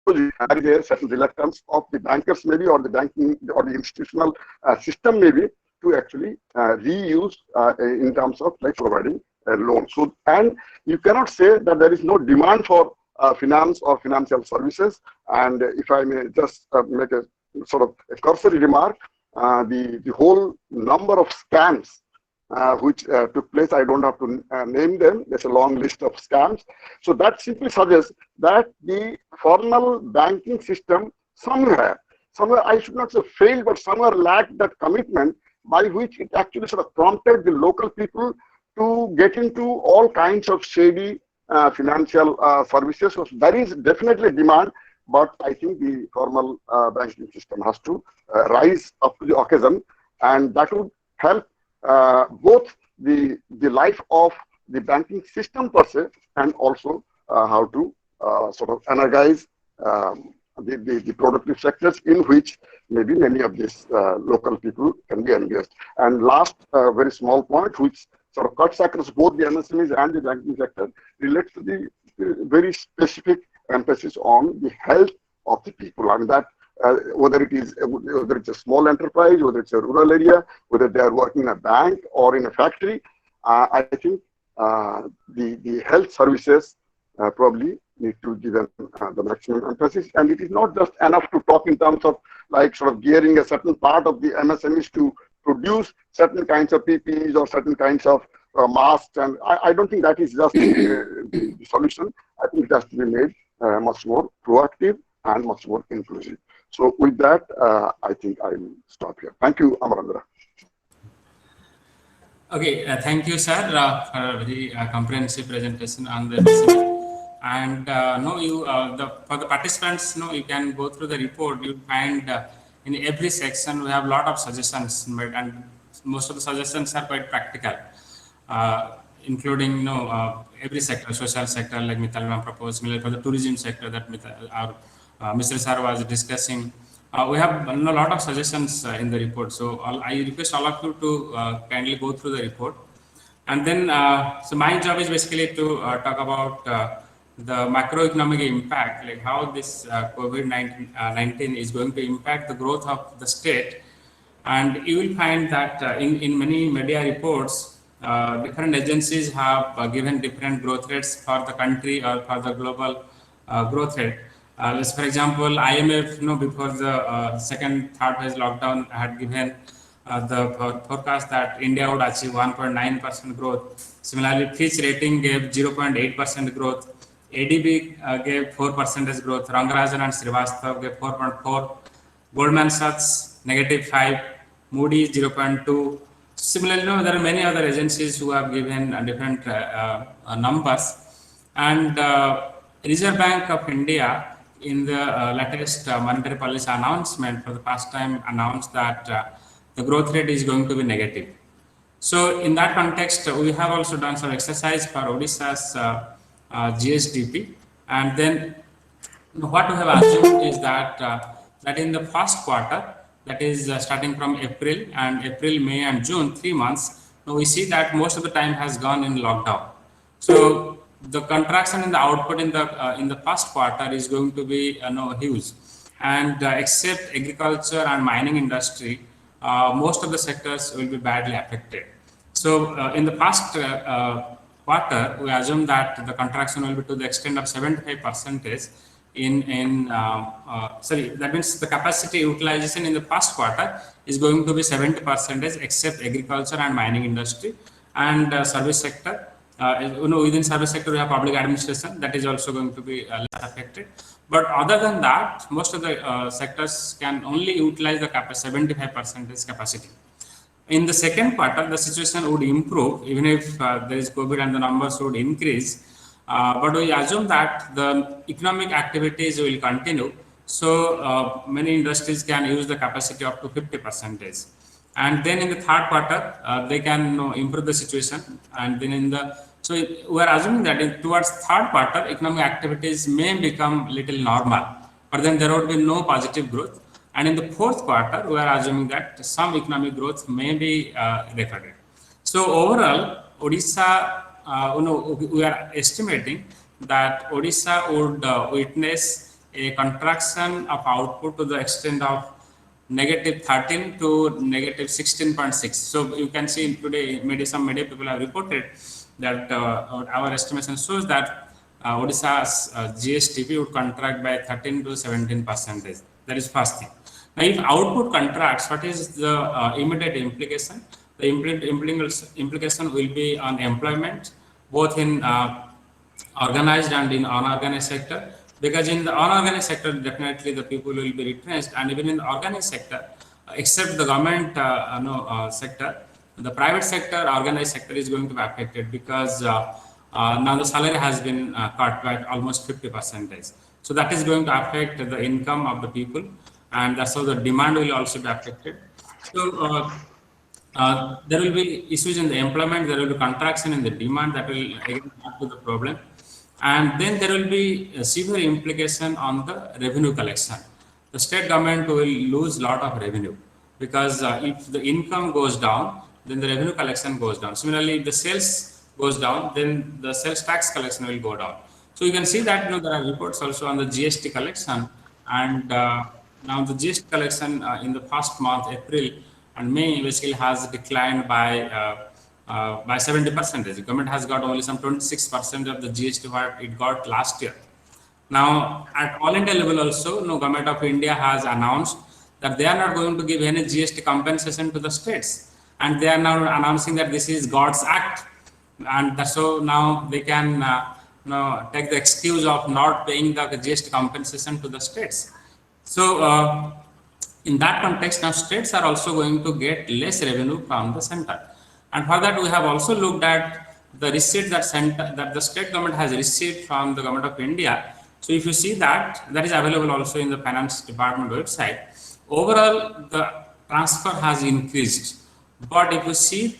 there is a certain reluctance of the bankers maybe, or the banking or the institutional system maybe, to actually reuse in terms of like providing a loan. So, and you cannot say that there is no demand for finance or financial services. And if I may just make a sort of a cursory remark, the whole number of scams which took place, I don't have to name them. There's a long list of scams. So that simply suggests that the formal banking system somewhere I should not say failed, but somewhere lacked that commitment by which it actually sort of prompted the local people to get into all kinds of shady financial services. So there is definitely demand, but I think the formal banking system has to rise up to the occasion, and that would help both the life of the banking system per se, and also how to sort of energize the productive sectors in which maybe many of these local people can be engaged. And last very small point, which sort of cuts across both the MSMEs and the banking sector, relates to the very specific emphasis on the health of the people, and that whether it's a small enterprise, whether it's a rural area, whether they are working in a bank or in a factory, I think the health services probably need to give them the maximum emphasis. And it is not just enough to talk in terms of like sort of gearing a certain part of the MSMEs to produce certain kinds of PPEs or certain kinds of masks. And I don't think that is just the solution. I think it has to be made much more proactive and much more inclusive. So with that, I think I will stop here. Thank you, Amarendra. Okay, thank you, sir, for a very comprehensive presentation on the and for the participants, you can go through the report. You find in every section we have a lot of suggestions, and most of the suggestions are quite practical, including every sector, social sector like Mittal Ma'am proposed, for the tourism sector that Mr. Sir was discussing. We have a lot of suggestions in the report. So I request all of you to kindly go through the report. And then, so my job is basically to talk about the macroeconomic impact, like how this COVID-19 is going to impact the growth of the state. And you will find that in many media reports, different agencies have given different growth rates for the country or for the global growth rate. For example, IMF, before the third phase lockdown, had given the forecast that India would achieve 1.9% growth. Similarly, Fitch rating gave 0.8% growth. ADB gave 4% growth. Rangarajan and Srivastava gave 4.4. Goldman Sachs -5. Moody's 0.2. Similarly, there are many other agencies who have given different numbers. And Reserve Bank of India, in the latest monetary policy announcement, for the first time announced that the growth rate is going to be negative. So in that context, we have also done some exercise for Odisha's GSDP, and then what we have assumed is that that in the first quarter that is starting from April, May and June, 3 months, now we see that most of the time has gone in lockdown. So the contraction in the output in the first quarter is going to be huge, and except agriculture and mining industry, most of the sectors will be badly affected. So in the past quarter, we assume that the contraction will be to the extent of 75%. That means the capacity utilization in the first quarter is going to be 70%, except agriculture and mining industry, and service sector. Within service sector, we have public administration, that is also going to be less affected. But other than that, most of the sectors can only utilize the 75% capacity. In the second quarter, the situation would improve, even if there is COVID and the numbers would increase. But we assume that the economic activities will continue. So many industries can use the capacity up to 50%. And then in the third quarter, they can improve the situation. And then so we are assuming that towards third quarter, economic activities may become little normal, but then there would be no positive growth. And in the fourth quarter, we are assuming that some economic growth may be recorded. So overall, Odisha, we are estimating that Odisha would witness a contraction of output to the extent of -13 to -16.6. So you can see today, some media people have reported that our estimation shows that Odisha's GSTP would contract by 13 to 17%. That is first thing. Now, if output contracts, what is the immediate implication? The implication will be on employment, both in organized and in unorganized sector. Because in the unorganized sector, definitely the people will be retrenched, and even in the organized sector, except the government sector, the private sector, organized sector is going to be affected, because now the salary has been cut by almost 50%. So that is going to affect the income of the people, and that's how the demand will also be affected. So there will be issues in the employment, there will be contraction in the demand, that will again add to the problem. And then there will be a severe implication on the revenue collection. The state government will lose a lot of revenue, because if the income goes down, then the revenue collection goes down. Similarly, if the sales goes down, then the sales tax collection will go down. So you can see that there are reports also on the GST collection, and now the GST collection in the first month, April and May, basically has declined by 70%. The government has got only some 26% of the GST what it got last year. Now, at all India level also, Government of India has announced that they are not going to give any GST compensation to the states, and they are now announcing that this is God's act, and so now they can take the excuse of not paying the GST compensation to the states. So in that context, now states are also going to get less revenue from the center. And for that, we have also looked at the receipt that the state government has received from the Government of India. So if you see that is available also in the Finance Department website. Overall, the transfer has increased. But if you see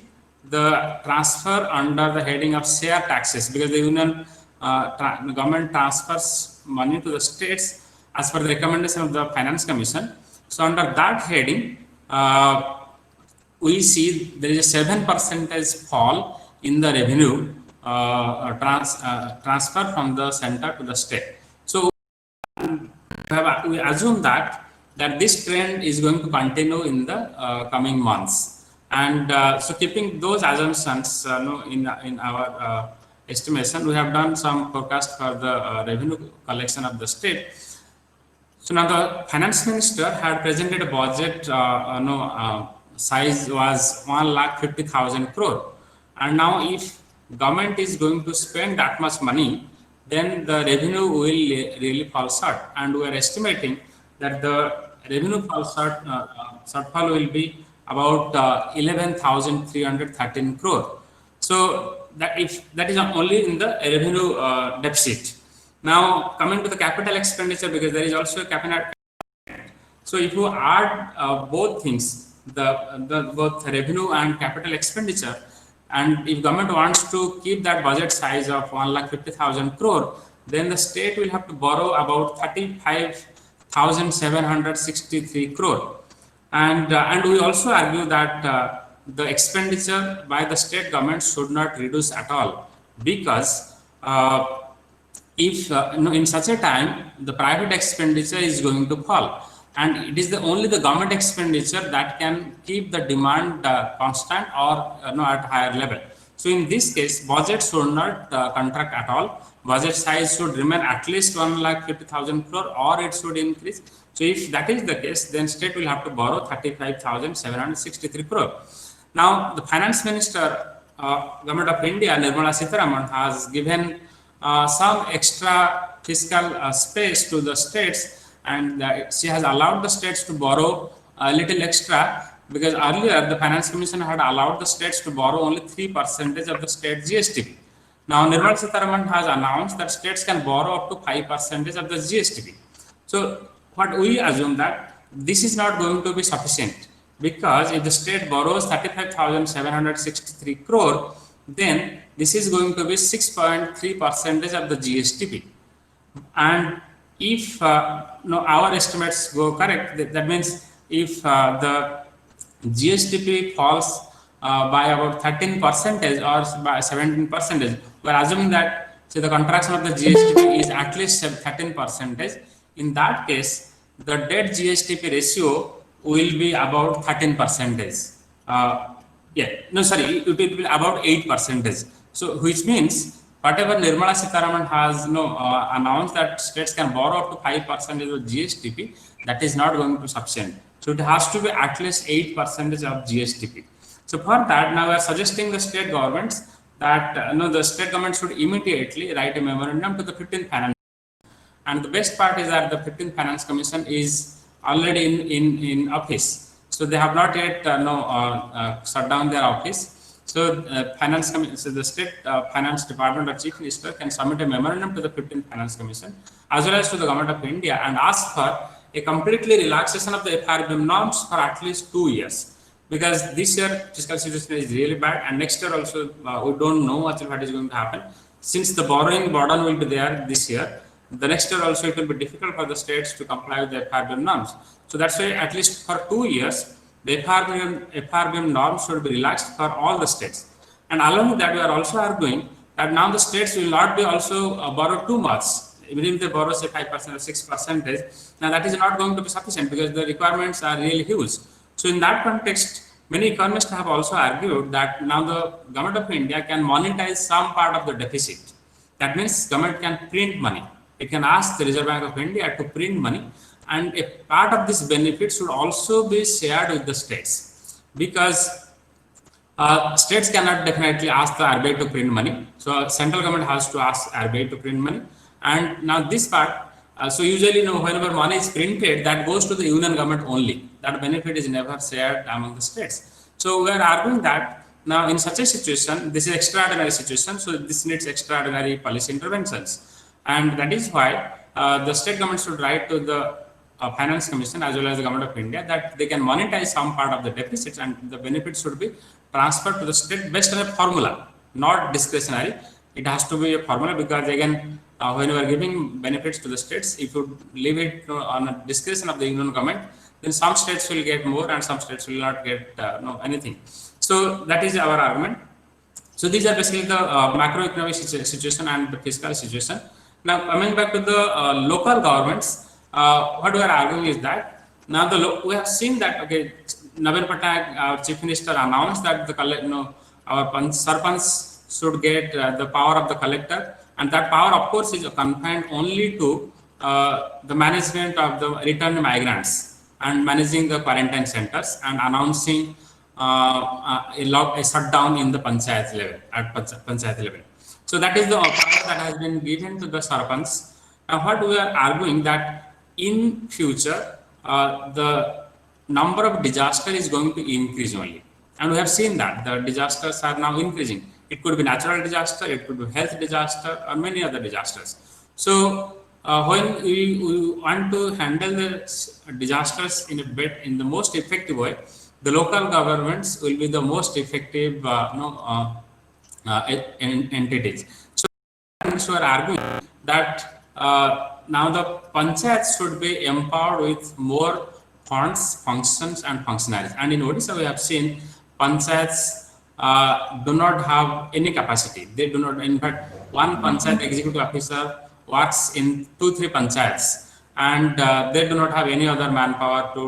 the transfer under the heading of share taxes, because the union government transfers money to the states as per the recommendation of the Finance Commission. So under that heading, we see there is a 7% fall in the revenue transfer from the center to the state. So we assume that this trend is going to continue in the coming months. And so keeping those assumptions in our estimation, we have done some forecast for the revenue collection of the state. So now the finance minister had presented a budget, size was 1,50,000 crore. And now if government is going to spend that much money, then the revenue will really fall short. And we are estimating that the revenue shortfall will be about 11,313 crore. So that is only in the revenue deficit. Now coming to the capital expenditure, because there is also a capital. So if you add both things, both revenue and capital expenditure, and if government wants to keep that budget size of 1,50,000 crore, then the state will have to borrow about 35,763 crore. And we also argue that the expenditure by the state government should not reduce at all, because if in such a time the private expenditure is going to fall, and it is only the government expenditure that can keep the demand constant or at higher level. So in this case, budget should not contract at all. Budget size should remain at least 1,50,000 crore, or it should increase. So if that is the case, then state will have to borrow 35,763 crore. Now the finance minister, Government of India, Nirmala Sitharaman, has given some extra fiscal space to the states, and she has allowed the states to borrow a little extra, because earlier the Finance Commission had allowed the states to borrow only 3% of the state GSTP. Now Nirmala Sitharaman has announced that states can borrow up to 5% of the GSTP. So what we assume that this is not going to be sufficient, because if the state borrows 35,763 crore, then this is going to be 6.3% of the GSTP. And if our estimates go correct, that means if the GSTP falls by about 13% or by 17%, we are assuming that the contraction of the GSTP is at least 13%. In that case, the debt GSTP ratio will be about 13%. It will be about 8%. So which means whatever Nirmala Sitharaman has announced that states can borrow up to 5% of GSTP, that is not going to be sufficient. So it has to be at least 8% of GSTP. So for that, now we are suggesting the state governments that the state government should immediately write a memorandum to the 15th Finance. And the best part is that the 15th Finance Commission is already in office. So they have not yet shut down their office. So the state finance department or chief minister can submit a memorandum to the 15th Finance Commission as well as to the Government of India and ask for a completely relaxation of the FRBM norms for at least 2 years. Because this year fiscal situation is really bad, and next year also we don't know what is going to happen. Since the borrowing burden will be there this year, the next year also it will be difficult for the states to comply with the FRBM norms. So that's why at least for 2 years, the FRBM norms should be relaxed for all the states. And along with that, we are also arguing that now the states will not be also borrow too much. Even if they borrow say 5% or 6%, now that is not going to be sufficient because the requirements are really huge. So in that context, many economists have also argued that now the Government of India can monetize some part of the deficit. That means government can print money. It can ask the Reserve Bank of India to print money, and a part of this benefit should also be shared with the states, because states cannot definitely ask the RBI to print money. So central government has to ask RBI to print money. And now this part, so usually whenever money is printed, that goes to the union government only. That benefit is never shared among the states. So we are arguing that now in such a situation, this is extraordinary situation, so this needs extraordinary policy interventions. And that is why the state government should write to the Finance Commission as well as the Government of India that they can monetize some part of the deficits, and the benefits should be transferred to the state based on a formula, not discretionary. It has to be a formula, because again, when you are giving benefits to the states, if you leave it on a discretion of the union government, then some states will get more and some states will not get anything. So that is our argument. So these are basically the macroeconomic situation and the fiscal situation. Now coming back to the local governments, what we are arguing is that now we have seen that Naveen Patnaik, our chief minister, announced that our sarpanch should get the power of the collector, and that power of course is confined only to the management of the returned migrants and managing the quarantine centers and announcing a shutdown in the panchayat level. So that is the power that has been given to the sarpanch. Now what we are arguing that in future the number of disaster is going to increase only, and we have seen that the disasters are now increasing. It could be natural disaster, it could be health disaster, or many other disasters. So when we want to handle the disasters in the most effective way, the local governments will be the most effective entities. So we are arguing that now the panchayats should be empowered with more funds, functions, and functionaries. And in Odisha, we have seen panchayats do not have any capacity. They do not. In fact, one panchayat executive officer works in 2-3 panchayats, and they do not have any other manpower to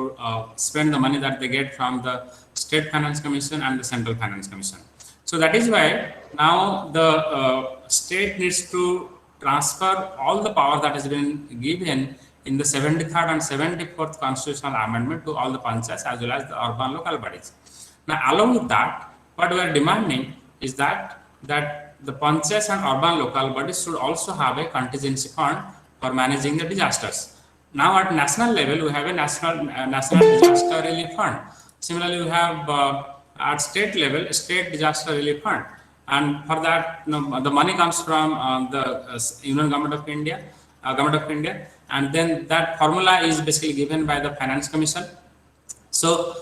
spend the money that they get from the State Finance Commission and the Central Finance Commission. So that is why now the state needs to transfer all the power that has been given in the 73rd and 74th constitutional amendment to all the panchayats as well as the urban local bodies. Now, along with that, what we are demanding is that the panchayats and urban local bodies should also have a contingency fund for managing the disasters. Now, at national level, we have a national disaster relief fund. Similarly, we have at state level a state disaster relief fund, and for that, the money comes from the Union Government of India, and then that formula is basically given by the Finance Commission. So,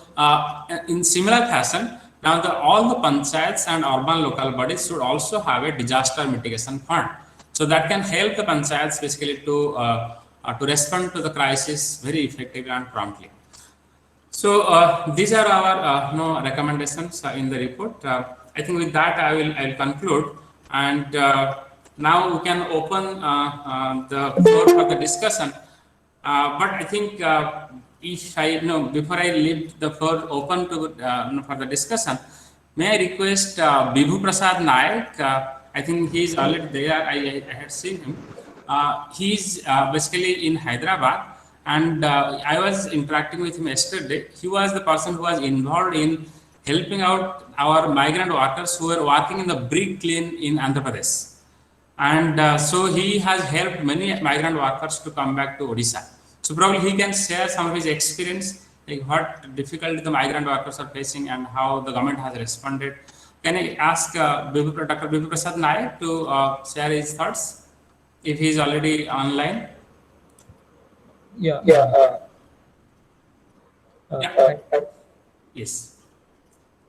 in similar fashion, now all the panchayats and urban local bodies should also have a disaster mitigation fund. So that can help the panchayats basically to respond to the crisis very effectively and promptly. So these are our recommendations in the report. I think with that I will conclude, and now we can open the floor for the discussion. But I think if I before I leave the floor open to for the discussion, may I request Bibhu Prasad Naik? I think he is already there. I had seen him. He's basically in Hyderabad, and I was interacting with him yesterday. He was the person who was involved in helping out our migrant workers who were working in the brick kiln in Andhra Pradesh. And so he has helped many migrant workers to come back to Odisha. So probably he can share some of his experience, like what difficulty the migrant workers are facing and how the government has responded. Can I ask Dr. Bibhu Prasad Naik to share his thoughts, if he is already online? Yeah. Yes.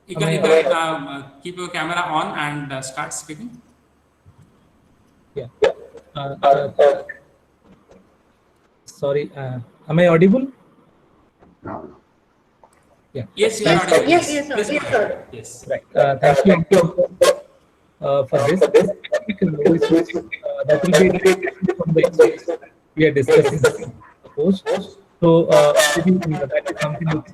You can keep your camera on and start speaking. Yeah. Sorry, am I audible? No. Yeah. Yes, you are audible. Yes. Yes. Right. Thank you for this. That will be from the we are discussing. Suppose. So that is something which,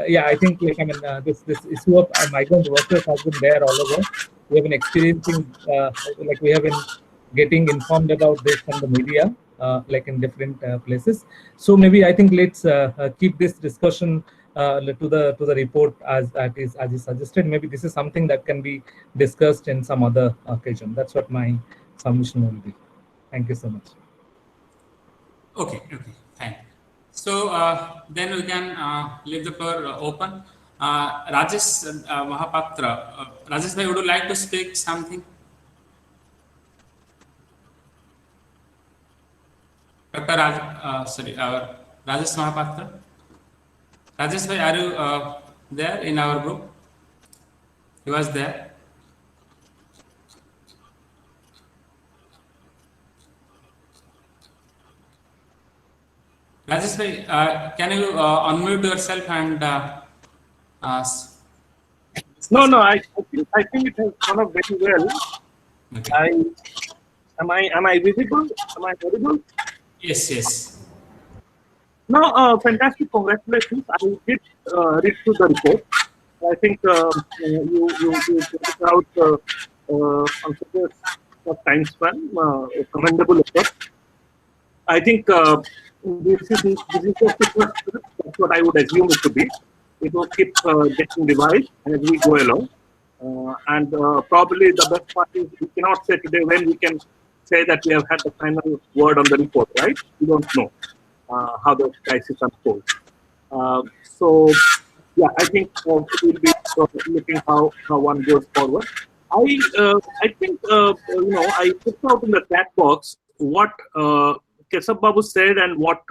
yeah, I think this issue of migrant workers has been there all over. We have been experiencing, we have been getting informed about this from the media, like in different places. So maybe I think let's keep this discussion to the report as is suggested. Maybe this is something that can be discussed in some other occasion. That's what my submission will be. Thank you so much. Okay, fine. So then we can leave the floor open. Rajesh Mahapatra. Rajesh bhai, would you like to speak something? Dr. Rajesh Mahapatra. Rajesh bhai, are you there in our group? He was there. Rajesh bhai, can you unmute yourself and ask? No. I think it has gone up very well. Okay. Am I visible? Am I audible? Yes. No, fantastic. Congratulations. I did read through the report. I think you put out on such a time span, a commendable effort. I think this is just that's what I would assume it to be. It will keep getting revised as we go along. And probably the best part is we cannot say today when we can say that we have had the final word on the report, right? We don't know how the crisis unfolds. So, yeah, I think we'll be looking how one goes forward. I think, I put out in the chat box what Kesab Babu said and what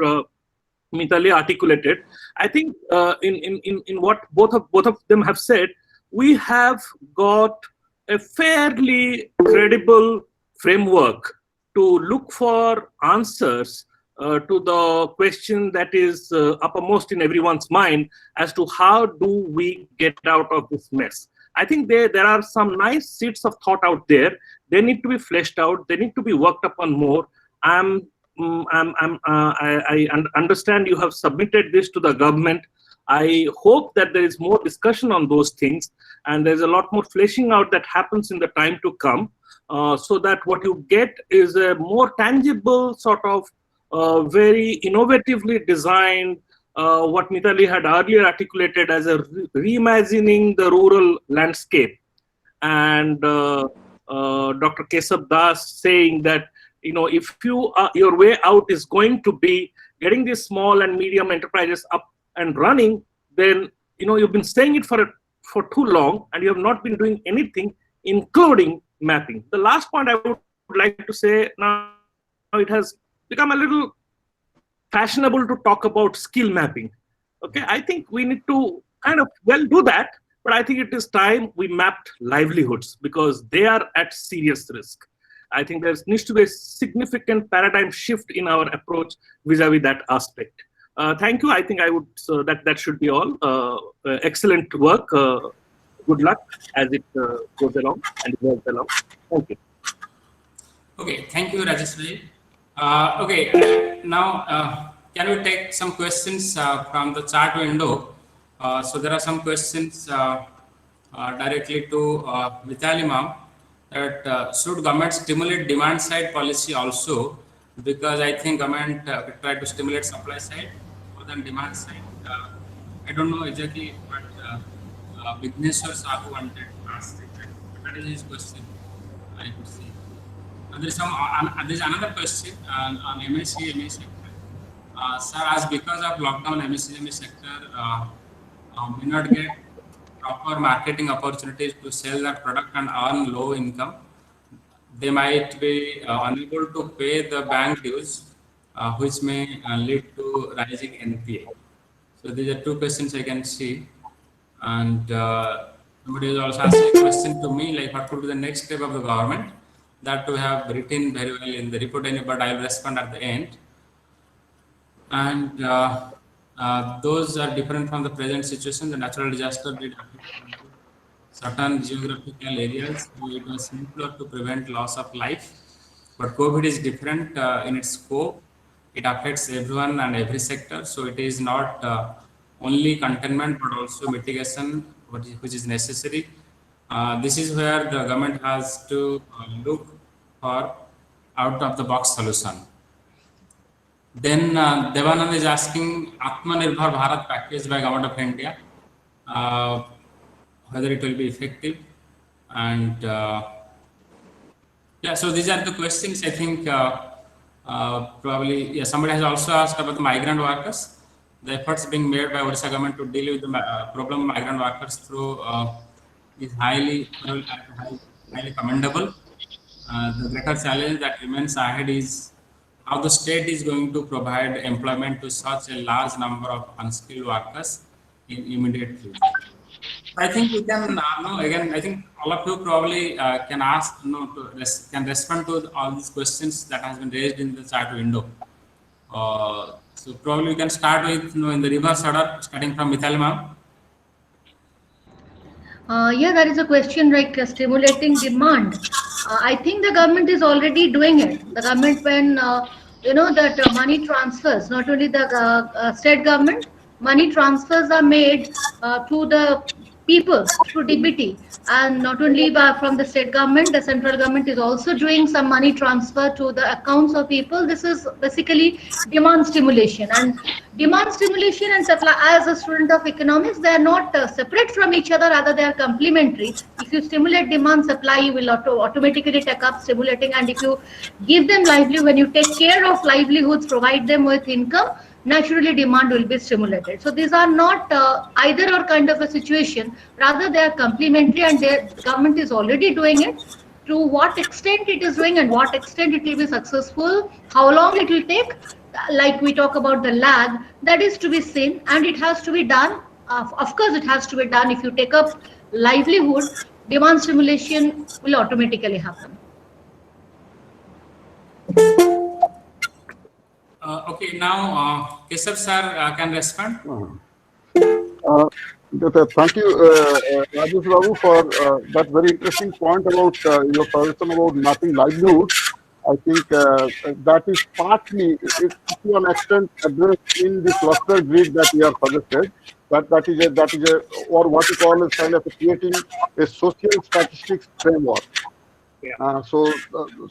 Mitali articulated. I think in what both of them have said, we have got a fairly credible framework to look for answers to the question that is uppermost in everyone's mind as to how do we get out of this mess. I think there are some nice seeds of thought out there. They need to be fleshed out. They need to be worked upon more. I understand you have submitted this to the government. I hope that there is more discussion on those things, and there's a lot more fleshing out that happens in the time to come, so that what you get is a more tangible sort of very innovatively designed, what Mithali had earlier articulated as a reimagining the rural landscape. And Dr. Kesab Das saying that, if your way out is going to be getting these small and medium enterprises up and running, then you've been saying it for too long, and you have not been doing anything, including mapping. The last point I would like to say, now it has become a little fashionable to talk about skill mapping. Okay, I think we need to kind of do that, but I think it is time we mapped livelihoods, because they are at serious risk. I think there needs to be a significant paradigm shift in our approach vis-a-vis that aspect. Thank you. I think that should be all. Excellent work. Good luck as it goes along and works along. Thank you. Okay, thank you, Rajeshri. Okay, now can we take some questions from the chat window? So there are some questions directly to Mithali ma'am. That should government stimulate demand side policy also? Because I think government try to stimulate supply side more than demand side. I don't know exactly what Vignesh or Sahu wanted to ask. That is his question, I could see. There's another question on MSCME sector. Sir, as because of lockdown, MSCME sector may not get proper marketing opportunities to sell that product and earn low income. They might be unable to pay the bank dues, which may lead to rising NPA. So these are two questions I can see. And somebody is also asking a question to me, like what could be the next step of the government? That we have written very well in the report, but I will respond at the end. And those are different from the present situation. The natural disaster did affect certain geographical areas, so it was simpler to prevent loss of life. But COVID is different in its scope. It affects everyone and every sector. So it is not only containment, but also mitigation, which is necessary. This is where the government has to look for out-of-the-box solution. Then Devanand is asking Atmanirbhar Bharat package by Government of India, whether it will be effective. And yeah, so these are the questions. I think probably, somebody has also asked about the migrant workers. The efforts being made by Odisha government to deal with the problem of migrant workers through is highly commendable. The greater challenge that remains ahead is how the state is going to provide employment to such a large number of unskilled workers in immediate future. I think we can again. I think all of you probably can ask, can respond to all these questions that has been raised in the chat window. So probably we can start with in the reverse order, starting from Mithali ma'am. Yeah, there is a question like stimulating demand. I think the government is already doing it. The government, when that money transfers, not only the state government, money transfers are made to the people through DBT, and not only from the state government, the central government is also doing some money transfer to the accounts of people. This is basically demand stimulation, and demand stimulation and supply. As a student of economics, they are not separate from each other, rather they are complementary. If you stimulate demand, supply you will automatically take up stimulating, and if you give them livelihood, when you take care of livelihoods, provide them with income, naturally demand will be stimulated. So these are not either or kind of a situation, rather they are complementary, and the government is already doing it. To what extent it is doing and what extent it will be successful, how long it will take, like we talk about the lag, that is to be seen, and it has to be done. Of course, it has to be done. If you take up livelihood, demand stimulation will automatically happen. Okay, now Keshav sir can respond. Uh, Thank you, Rajesh Babu, for that very interesting point about your suggestion about mapping livelihoods. I think that is partly, to an extent, addressed in the cluster grid that we have suggested. That is a, or what you call is kind of creating a social statistics framework. So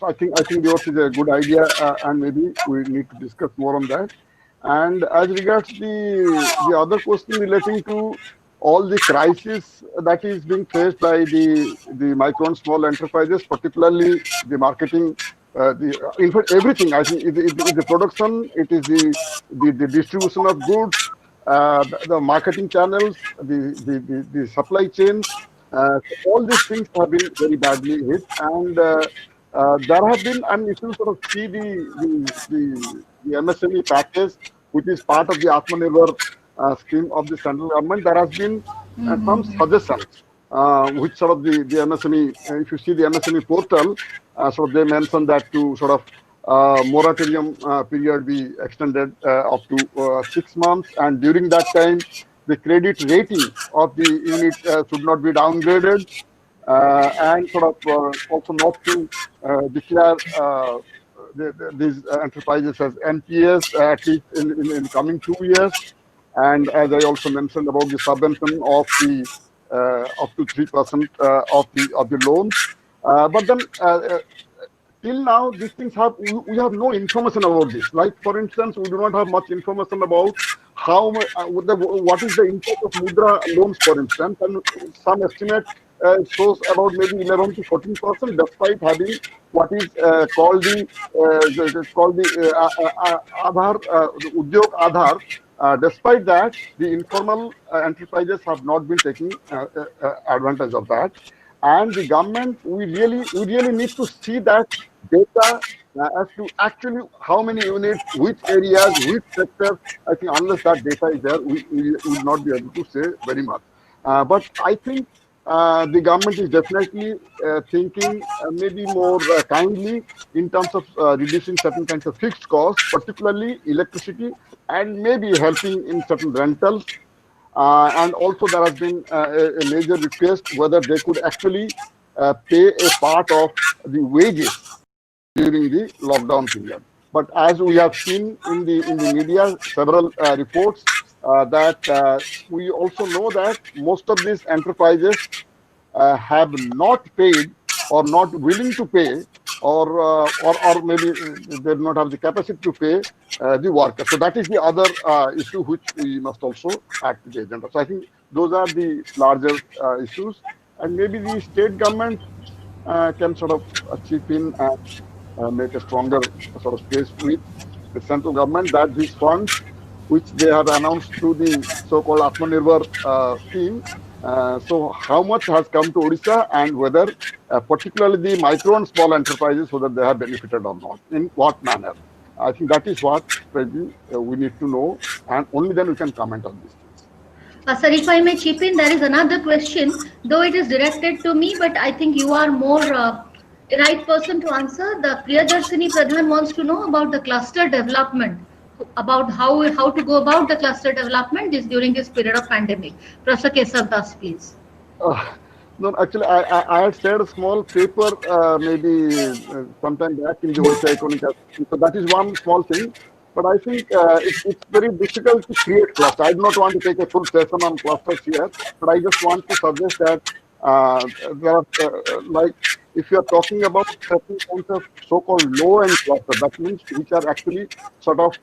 I think yours is a good idea, and maybe we need to discuss more on that. And as regards the other question relating to all the crisis that is being faced by the micro and small enterprises, particularly the marketing, in fact everything. I think it is the production, it is the distribution of goods, the marketing channels, the supply chain. All these things have been very badly hit, and there have been, and if you sort of see the MSME package, which is part of the Atmanirbhar scheme of the central government, there has been some suggestions, which sort of the MSME, if you see the MSME portal, so they mentioned that to sort of moratorium period be extended up to 6 months, and during that time, the credit rating of the unit should not be downgraded, and sort of also not to declare these enterprises as NPS at least in the coming 2 years. And as I also mentioned about the subvention of the up to 3% of the loans, but then. Till now, these things we have no information about this. Like for instance, we do not have much information about how what is the impact of Mudra loans, for instance, and some estimate shows about maybe 11 to 14%, despite having what is called the Aadhaar, Udyog Aadhaar. Despite that, the informal enterprises have not been taking advantage of that. And the government, we really need to see that data as to actually how many units, which areas, which sectors. I think unless that data is there, we will not be able to say very much. But I think the government is definitely thinking maybe more kindly in terms of reducing certain kinds of fixed costs, particularly electricity, and maybe helping in certain rentals. And also there has been a major request whether they could actually pay a part of the wages during the lockdown period. But as we have seen in the media, several reports that we also know that most of these enterprises have not paid or not willing to pay, or maybe they do not have the capacity to pay the workers. So that is the other issue which we must also add to the agenda. So I think those are the larger issues, and maybe the state government can sort of chip in and make a stronger sort of case with the central government that these funds, which they have announced through the so-called Atmanirbhar scheme, so how much has come to Odisha, and whether particularly the micro and small enterprises, whether they have benefited or not, in what manner. I think that is what we need to know, and only then we can comment on these things. Sir, if I may chip in, there is another question, though it is directed to me, but I think you are more right person to answer. The Priyadarshini Pradhan wants to know about the cluster development, about how to go about the cluster development during this period of pandemic. Professor Keshav Das, please. No, actually, I had shared a small paper maybe sometime back in the Odisha Economic Assessment. So that is one small thing. But I think it's very difficult to create clusters. I do not want to take a full session on clusters here, but I just want to suggest that there are, like, if you are talking about certain kinds of so-called low-end clusters, that means which are actually sort of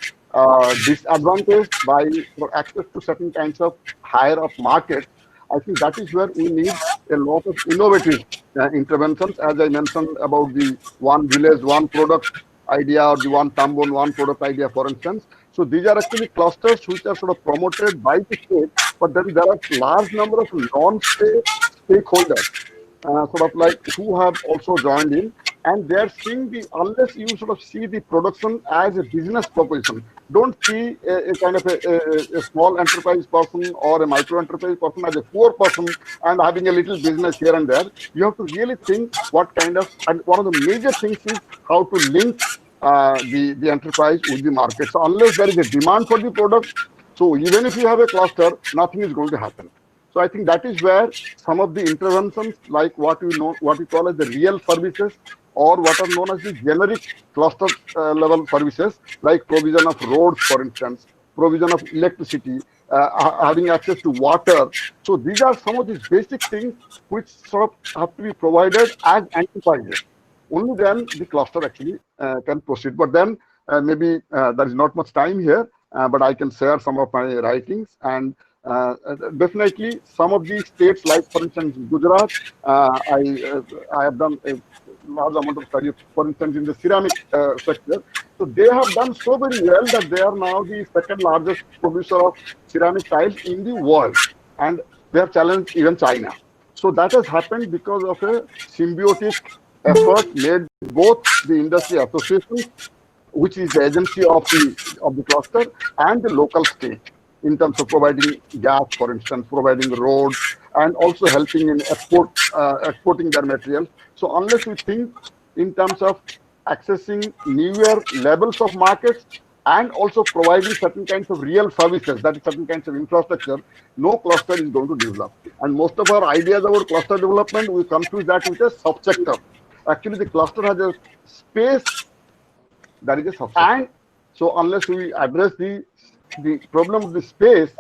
disadvantaged by for access to certain kinds of higher up markets. I think that is where we need a lot of innovative interventions, as I mentioned about the one village, one product idea, or the one town, one product idea, for instance. So these are actually clusters which are sort of promoted by the state, but then there are large number of non-state stakeholders, sort of like who have also joined in, and they are seeing unless you sort of see the production as a business proposition, don't see a kind of a small enterprise person or a micro enterprise person as a poor person and having a little business here and there. You have to really think what kind of, and one of the major things is how to link the enterprise with the market. So unless there is a demand for the product, so even if you have a cluster, nothing is going to happen. So I think that is where some of the interventions, like what we call as the real services, or what are known as the generic cluster level services, like provision of roads, for instance, provision of electricity, having access to water. So these are some of these basic things which sort of have to be provided as enterprises. Only then the cluster actually can proceed. But then maybe there is not much time here, but I can share some of my writings. And definitely some of these states, like for instance Gujarat, I have done a large amount of study, for instance in the ceramic sector. So they have done so very well that they are now the second largest producer of ceramic tiles in the world, and they have challenged even China. So that has happened because of a symbiotic effort made both the industry associations, which is the agency of the cluster, and the local state, in terms of providing gas, for instance, providing roads, and also helping in exporting their material. So unless we think in terms of accessing newer levels of markets and also providing certain kinds of real services, that is certain kinds of infrastructure, no cluster is going to develop. And most of our ideas about cluster development, we confuse that with a subsector. Actually, the cluster has a space that is a subsector. And so unless we address the problem of the space,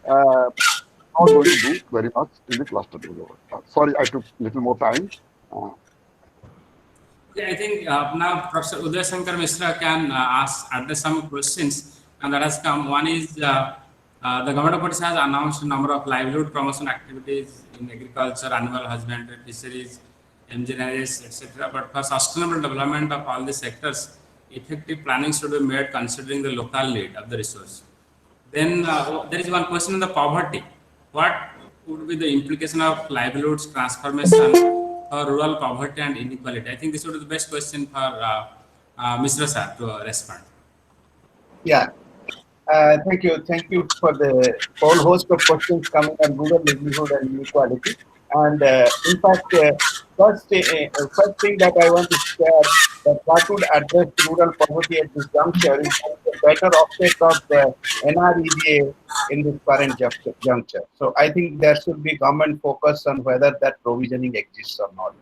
not going to do very much in the cluster development. Sorry, I took a little more time. I think now Professor Uday Shankar Mishra can address some questions, and that has come. One is the government of Odisha has announced a number of livelihood promotion activities in agriculture, animal husbandry, fisheries, engineering, etc. But for sustainable development of all these sectors, effective planning should be made considering the local need of the resource. Then there is one question on the poverty. What would be the implication of livelihoods transformation for rural poverty and inequality? I think this would be the best question for Mr. Sir to respond. Yeah. Thank you. Thank you for the whole host of questions coming on rural livelihood and inequality. And in fact, first thing that I want to share, that what would address rural poverty at this juncture is the better offset of the NREGA in this current juncture. So I think there should be government focus on whether that provisioning exists or not.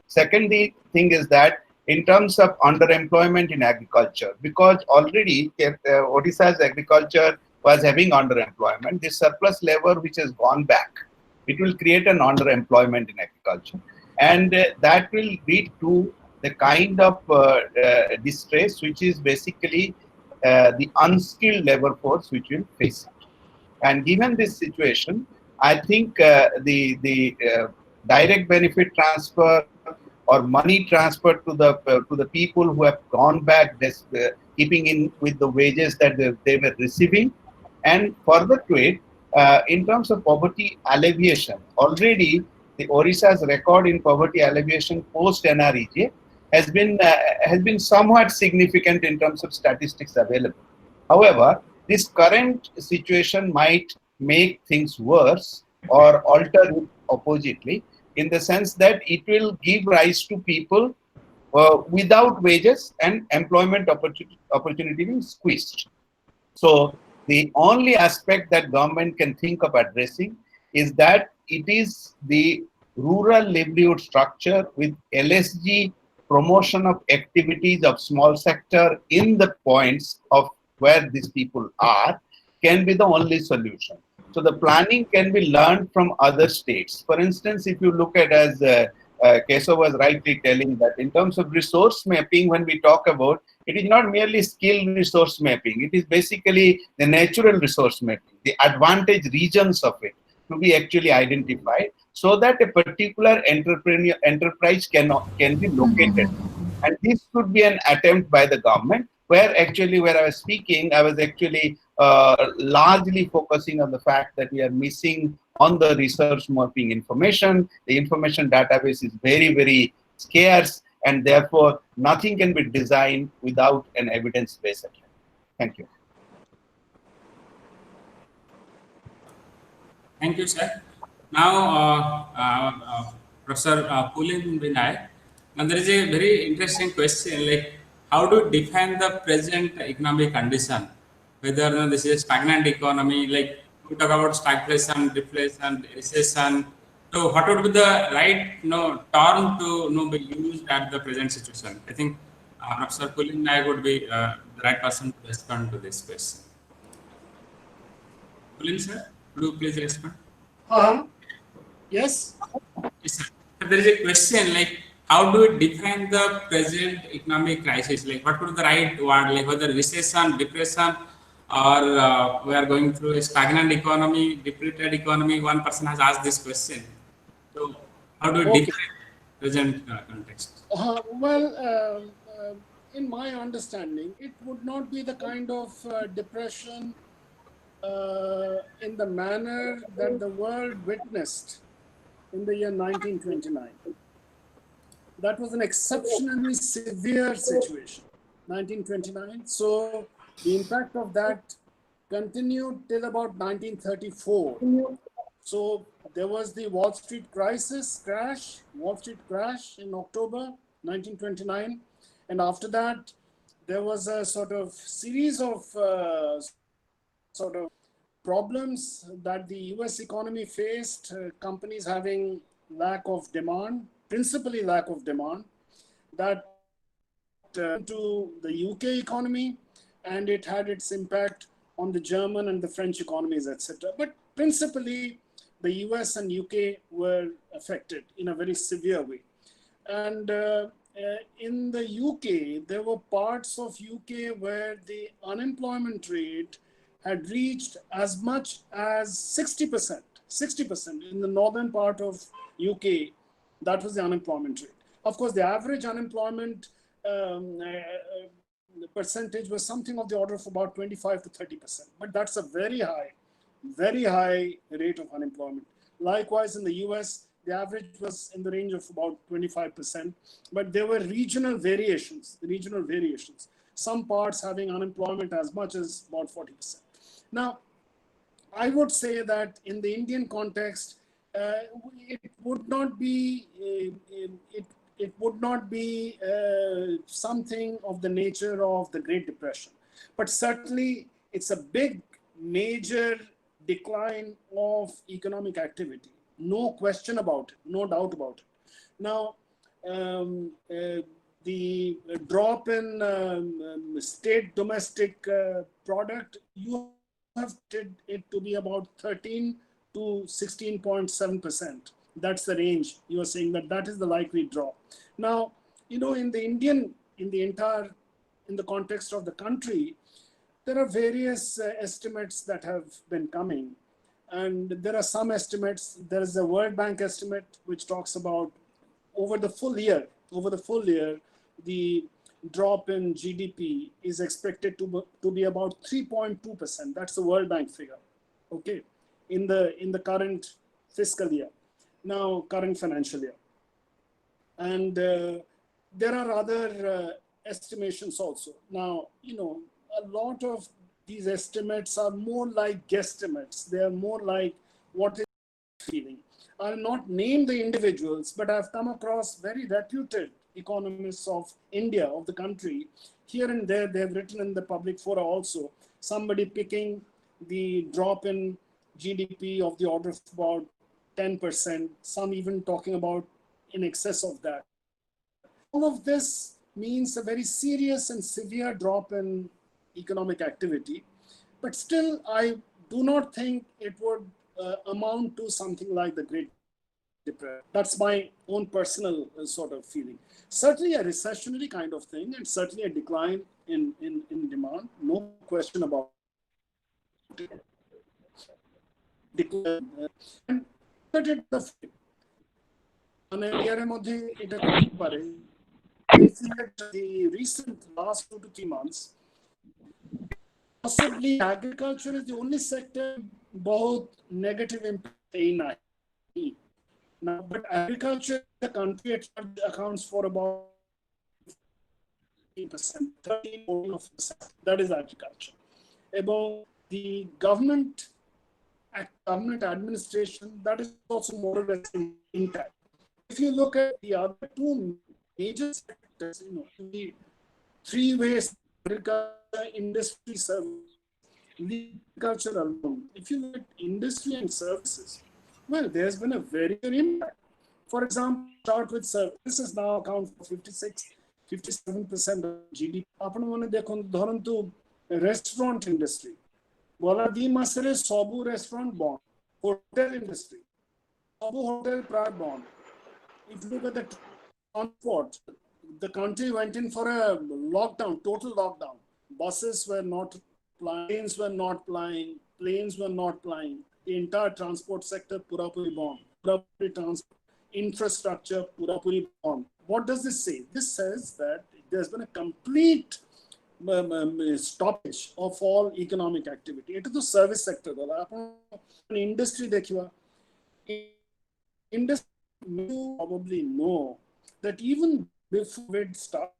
Second thing is that in terms of underemployment in agriculture, because already Odisha's agriculture was having underemployment, this surplus labor which has gone back, it will create an underemployment in agriculture. And that will lead to the kind of distress which is basically the unskilled labor force which will face it. And given this situation, I think the direct benefit transfer or money transfer to the people who have gone back, keeping in with the wages that they were receiving, and further to it, in terms of poverty alleviation, already the Odisha's record in poverty alleviation post NREGA has been somewhat significant in terms of statistics available. However, this current situation might make things worse or alter it oppositely, in the sense that it will give rise to people without wages and employment opportunity being squeezed. So the only aspect that government can think of addressing is that it is the rural livelihood structure with LSG promotion of activities of small sector in the points of where these people are can be the only solution. So the planning can be learned from other states. For instance, if you look at, as Keshav was rightly telling, that in terms of resource mapping, when we talk about, it is not merely skill resource mapping. It is basically the natural resource mapping, the advantage regions of it to be actually identified, so that a particular enterprise can be located. And this could be an attempt by the government, where I was speaking, I was actually largely focusing on the fact that we are missing on the research mapping information. The information database is very, very scarce, and therefore nothing can be designed without an evidence-based attempt. Thank you. Thank you, sir. Now, Professor Pulin Vinay, and there is a very interesting question, like how do you define the present economic condition? Whether this is a stagnant economy, like we talk about stagflation, deflation, recession. So, what would be the right term to be used at the present situation? I think Professor Kulin Naik would be the right person to respond to this question. Kulin sir, would you please respond? Yes. Yes, sir. There is a question like how do we define the present economic crisis? Like what would be the right word? Like whether recession, depression, or we are going through a stagnant economy, depleted economy. One person has asked this question. So how do we Okay. define present context? In my understanding, it would not be the kind of depression in the manner that the world witnessed in the year 1929. That was an exceptionally severe situation, 1929. So the impact of that continued till about 1934. So there was the Wall Street crash in October 1929. And after that, there was a sort of series of problems that the US economy faced, companies having lack of demand, principally lack of demand, that to the UK economy, and it had its impact on the German and the French economies, etc. But principally, the US and UK were affected in a very severe way. And in the UK, there were parts of UK where the unemployment rate had reached as much as 60%. 60% in the northern part of UK, that was the unemployment rate. Of course, the average unemployment percentage was something of the order of about 25 to 30%. But that's a very high rate of unemployment. Likewise, in the US, the average was in the range of about 25%, but there were regional variations. Some parts having unemployment as much as about 40%. Now, I would say that in the Indian context, it would not be something of the nature of the Great Depression, but certainly it's a big, major decline of economic activity. No question about it, no doubt about it. Now, the drop in state domestic product, you have it to be about 13 to 16.7%. That's the range. You are saying that is the likely drop. Now, in the context of the country, there are various estimates that have been coming. And there are some estimates. There is a World Bank estimate which talks about over the full year, the drop in GDP is expected to be about 3.2%. That's the World Bank figure, okay, in the current fiscal year, now current financial year. And there are other estimations also. Now, a lot of these estimates are more like guesstimates. They are more like what is feeling. I'll not name the individuals, but I've come across very reputed economists of India, of the country. Here and there, they have written in the public fora also, somebody picking the drop in GDP of the order of about 10%, some even talking about in excess of that. All of this means a very serious and severe drop in economic activity, but still I do not think it would amount to something like the Great Depression. That's my own personal sort of feeling. Certainly a recessionary kind of thing, and certainly a decline in demand, no question about it. But the recent last 2 to 3 months, possibly agriculture is the only sector both negative impact. Now, but agriculture, the country accounts for about 13%, 14%. That is agriculture. About the government administration, that is also more or less intact. If you look at the other two major sectors, the three ways: agriculture, industry, service. Agriculture alone, if you look at industry and services, well, there's been a very good impact. For example, start with services now account for 57% of GDP. ଆପଣ ମାନେ ଦେଖନ୍ତୁ ଧରନ୍ତୁ restaurant industry, ଗଲା 2 ମାସରେ ସବୁ restaurant ବନ୍ଦ. Hotel industry, ସବୁ hotel ପ୍ରାୟ ବନ୍ଦ. If you look at the transport, the country went in for a lockdown, total lockdown. Buses were not flying, planes were not flying, planes were not flying. The entire transport sector purapuri bomb. Purapuri transport infrastructure purapuri bomb. What does this say? This says that there's been a complete stoppage of all economic activity. It is the service sector. Industry dekhiwa. Industry, you probably know that even before it started,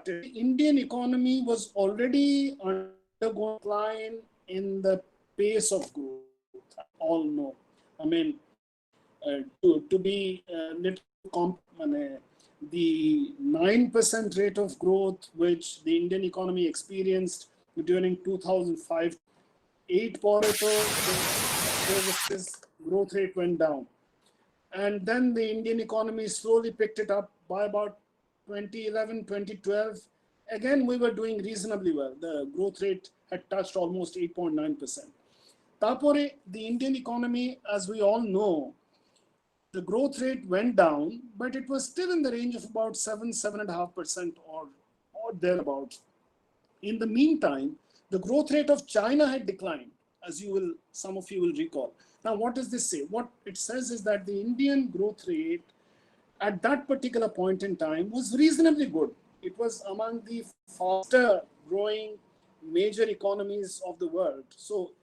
the Indian economy was already undergoing decline in the pace of growth. All know. I mean, to be the 9% rate of growth which the Indian economy experienced during 2005, 8% growth rate went down. And then the Indian economy slowly picked it up by about 2011, 2012. Again, we were doing reasonably well. The growth rate had touched almost 8.9%. Tapore, the Indian economy, as we all know, the growth rate went down, but it was still in the range of about 7.5% or thereabouts. In the meantime, the growth rate of China had declined, as some of you will recall. Now, what does this say? What it says is that the Indian growth rate at that particular point in time was reasonably good. It was among the faster growing major economies of the world. So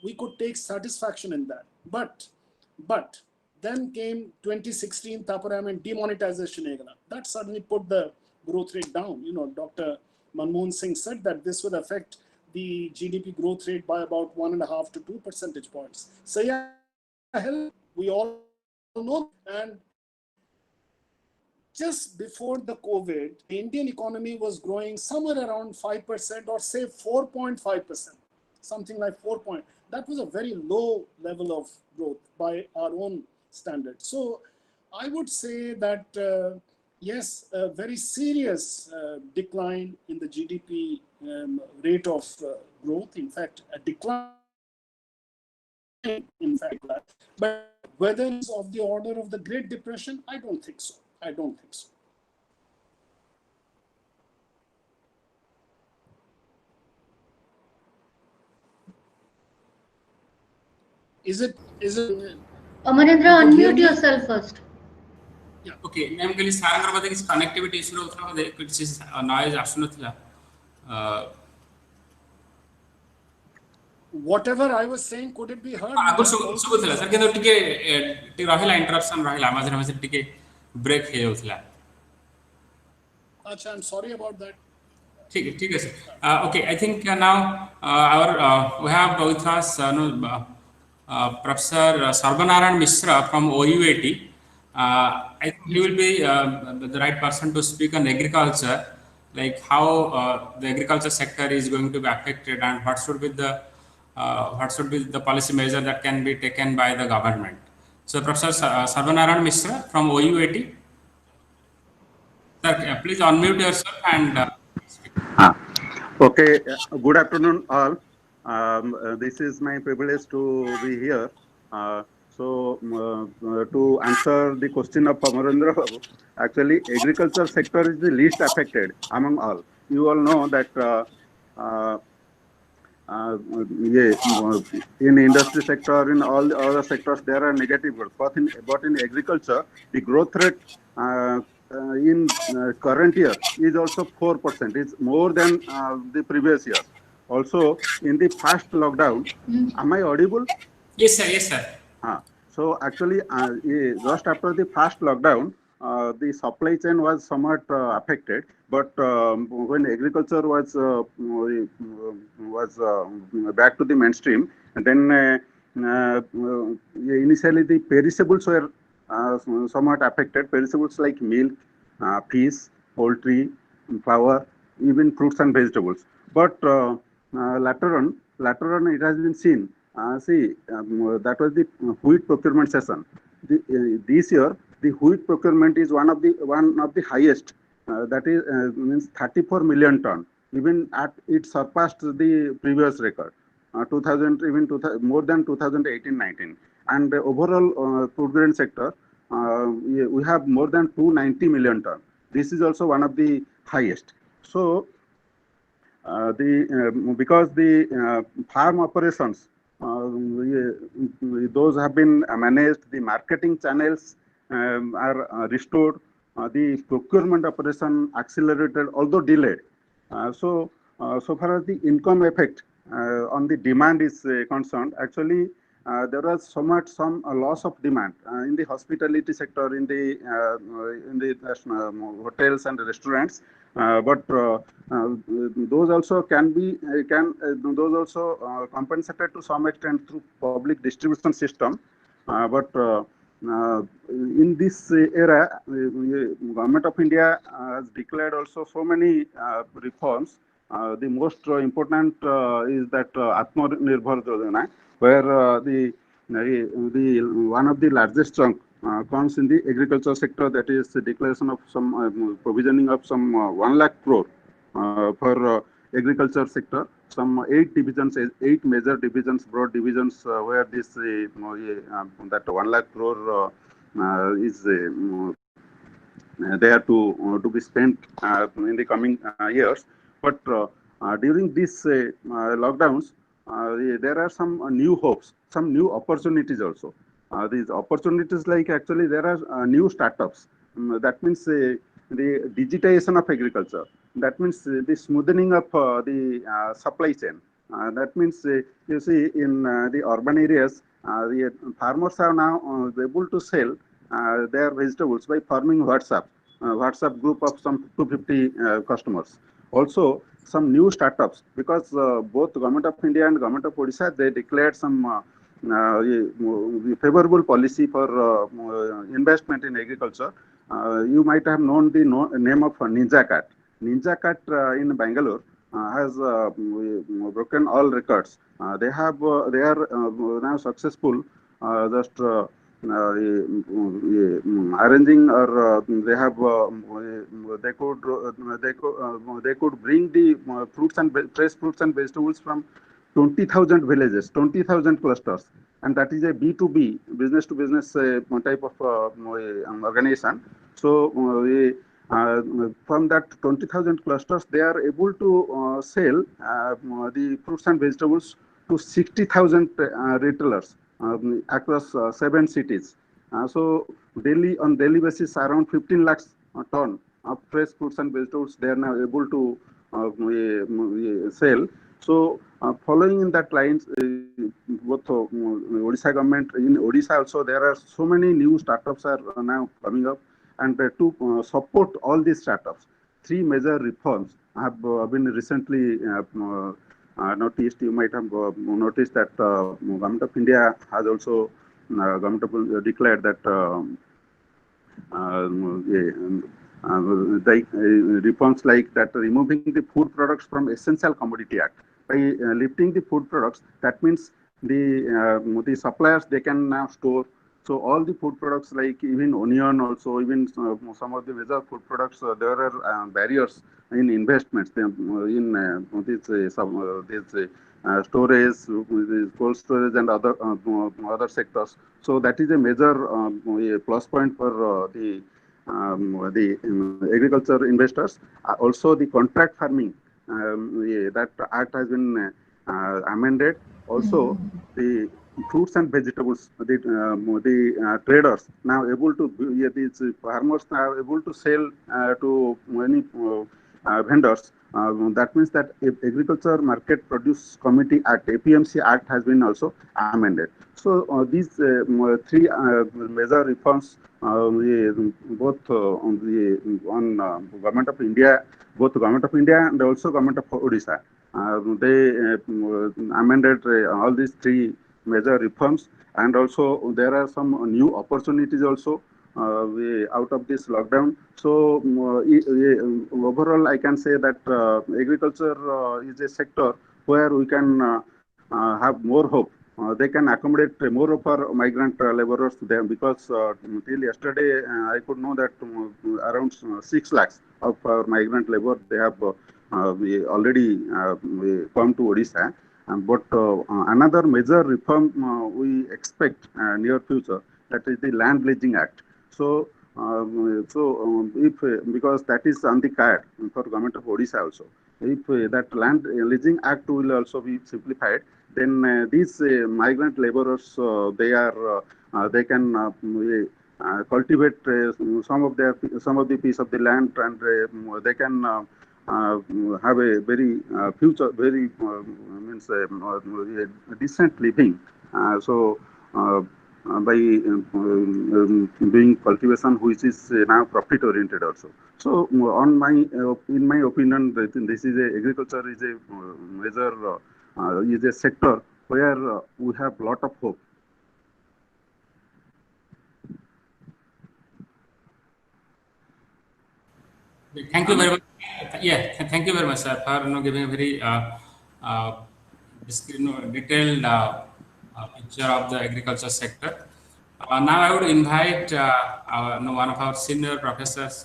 we could take satisfaction in that. But then came 2016, Taparam and demonetization. That suddenly put the growth rate down. You know, Dr. Manmohan Singh said that this would affect the GDP growth rate by about 1.5 to 2 percentage points. So yeah, we all know. And just before the COVID, the Indian economy was growing somewhere around 5% or say 4.5%, something like 4 point. That was a very low level of growth by our own standards. So I would say that yes, a very serious decline in the GDP rate of growth. In fact, a decline. In fact, but whether it's of the order of the Great Depression, I don't think so. I don't think so. Is it? Amarendra, unmute yourself first. Yeah. Okay. I'm going to say that this connectivity issue which is noise asunutla. Whatever I was saying, could it be heard? आगु सुबुथला sir केनो टिके रहिला interruption रहिला मझे मझे टिके break हे होतला. Acha, I'm sorry about that. ठीक है sir. Okay, I think now we have with us Professor Sarvanarayan Mishra from OUAT. I think he will be the right person to speak on agriculture, like how the agriculture sector is going to be affected and what should be the policy measure that can be taken by the government. So Professor Sarvanarayan Mishra from OUAT. Sir, please unmute yourself and Okay, good afternoon all. This is my privilege to be here. To answer the question of Amarendra, actually agriculture sector is the least affected among all. You all know that in industry sector, in all the other sectors, there are negative growth. But in agriculture, the growth rate in current year is also 4%. It's more than the previous year. Also, in the first lockdown, am I audible? Yes, sir. Yes, sir. So actually, just after the first lockdown, the supply chain was somewhat affected. But when agriculture was back to the mainstream, and then initially the perishables were somewhat affected. Perishables like milk, fish, poultry, flour, even fruits and vegetables. But later on, it has been seen. That was the wheat procurement session. This year, the wheat procurement is one of the highest. That is means 34 million ton. Even it surpassed the previous record, 2000 even 2000, more than 2018-19. And the overall food grain sector, we have more than 290 million ton. This is also one of the highest. So because the farm operations, those have been managed, the marketing channels are restored, the procurement operation accelerated, although delayed. So far as the income effect on the demand is concerned, actually there was some loss of demand in the hospitality sector, in the hotels and restaurants, but those also can be those also compensated to some extent through public distribution system, but in this era, Government of India has declared also so many reforms. The most important is that Atmanirbhar Yojana, where the one of the largest chunk comes in the agriculture sector. That is the declaration of some provisioning of some 1 lakh crore for agriculture sector. Some 8 divisions, 8 major divisions, broad divisions, where this that 1 lakh crore is there to be spent in the coming years. But during these lockdowns, there are some new hopes, some new opportunities also. These opportunities, like actually there are new startups. That means the digitization of agriculture. That means the smoothening of the supply chain. That means you see in the urban areas, the farmers are now able to sell their vegetables by forming WhatsApp group of some 250 customers. Also, some new startups, because both Government of India and Government of Odisha, they declared some favorable policy for investment in agriculture. You might have known the name of NinjaCart. NinjaCart in Bangalore has broken all records. They are now successful, just arranging, or they could bring the fresh fruits and vegetables from 20,000 villages, 20,000 clusters, and that is a B2B, business to business type of organization. So from that 20,000 clusters, they are able to sell the fruits and vegetables to 60,000 retailers across 7 cities. So on daily basis, around 15 lakhs ton of fresh fruits and vegetables they are now able to sell. So following in that lines, both Odisha government, in Odisha also there are so many new startups are now coming up, and to support all these startups, 3 major reforms have been recently noticed. You might have noticed that Government of India has also declared that reforms like that, removing the Food Products from Essential Commodity Act. By lifting the food products, that means the suppliers, they can now store. So all the food products, like even onion, also even some of the major food products, there are barriers in investments in storage, cold storage, and other sectors. So that is a major plus point for the agriculture investors. Also, the contract farming, that act has been amended. Also, the fruits and vegetables, the traders now able to, these farmers now able to sell to many vendors. That means that Agriculture Market Produce Committee Act, APMC Act, has been also amended. So these 3 major reforms, both on Government of India, both Government of India and also Government of Odisha, they amended all these 3 major reforms, and also there are some new opportunities also. out of this lockdown. So overall, I can say that agriculture is a sector where we can have more hope. They can accommodate more of our migrant laborers to them, because till yesterday I could know that around 6 lakhs of our migrant labor, they have we already come to Odisha. But another major reform we expect near future, that is the Land Leasing Act. So, if because that is on the card for government of Odisha also, if that Land Leasing Act will also be simplified, then these migrant laborers they can cultivate some of the piece of the land, and they can have a very means a decent living. By doing cultivation, which is now profit oriented also. So on my in my opinion, I think this is agriculture is a major is a sector where we have lot of hope. Thank you very much. Yeah, thank you very much, sir, for giving a very detailed picture of the agriculture sector. Now I would invite one of our senior professors,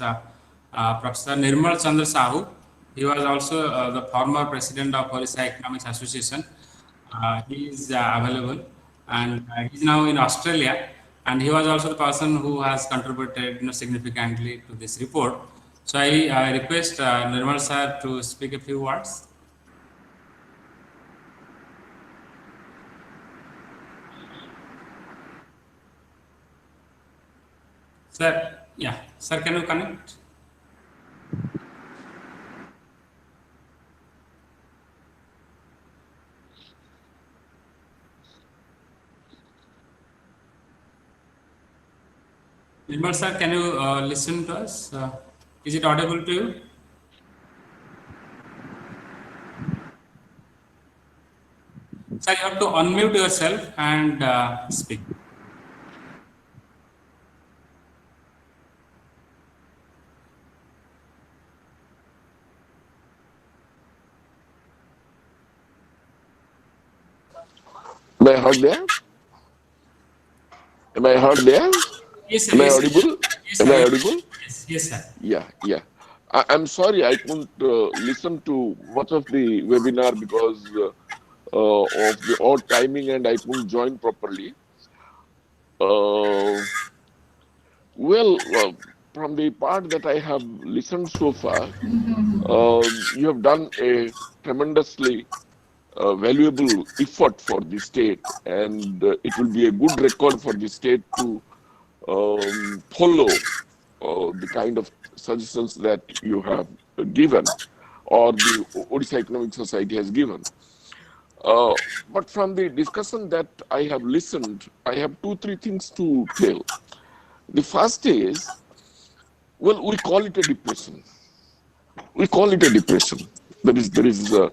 Professor Nirmal Chandra Sahu. He was also the former president of Odisha Economics Association. He is available, and he's now in Australia. And he was also the person who has contributed significantly to this report. So I request Nirmal sir to speak a few words. Sir, yeah, sir, can you connect? Nirmal sir, can you listen to us? Is it audible to you? Sir, you have to unmute yourself and speak. Am I heard there? Am I heard there? Yes, sir. Am I Yes, audible? yes, Am sir. I audible? Yes, sir. Yeah. I'm sorry I couldn't listen to much of the webinar because of the odd timing, and I couldn't join properly. From the part that I have listened so far, you have done a tremendously valuable effort for the state, and it will be a good record for the state to follow the kind of suggestions that you have given, or the Odisha Economic Society has given. But from the discussion that I have listened, I have 2-3 things to tell. The first is, well, we call it a depression. We call it a depression. There is no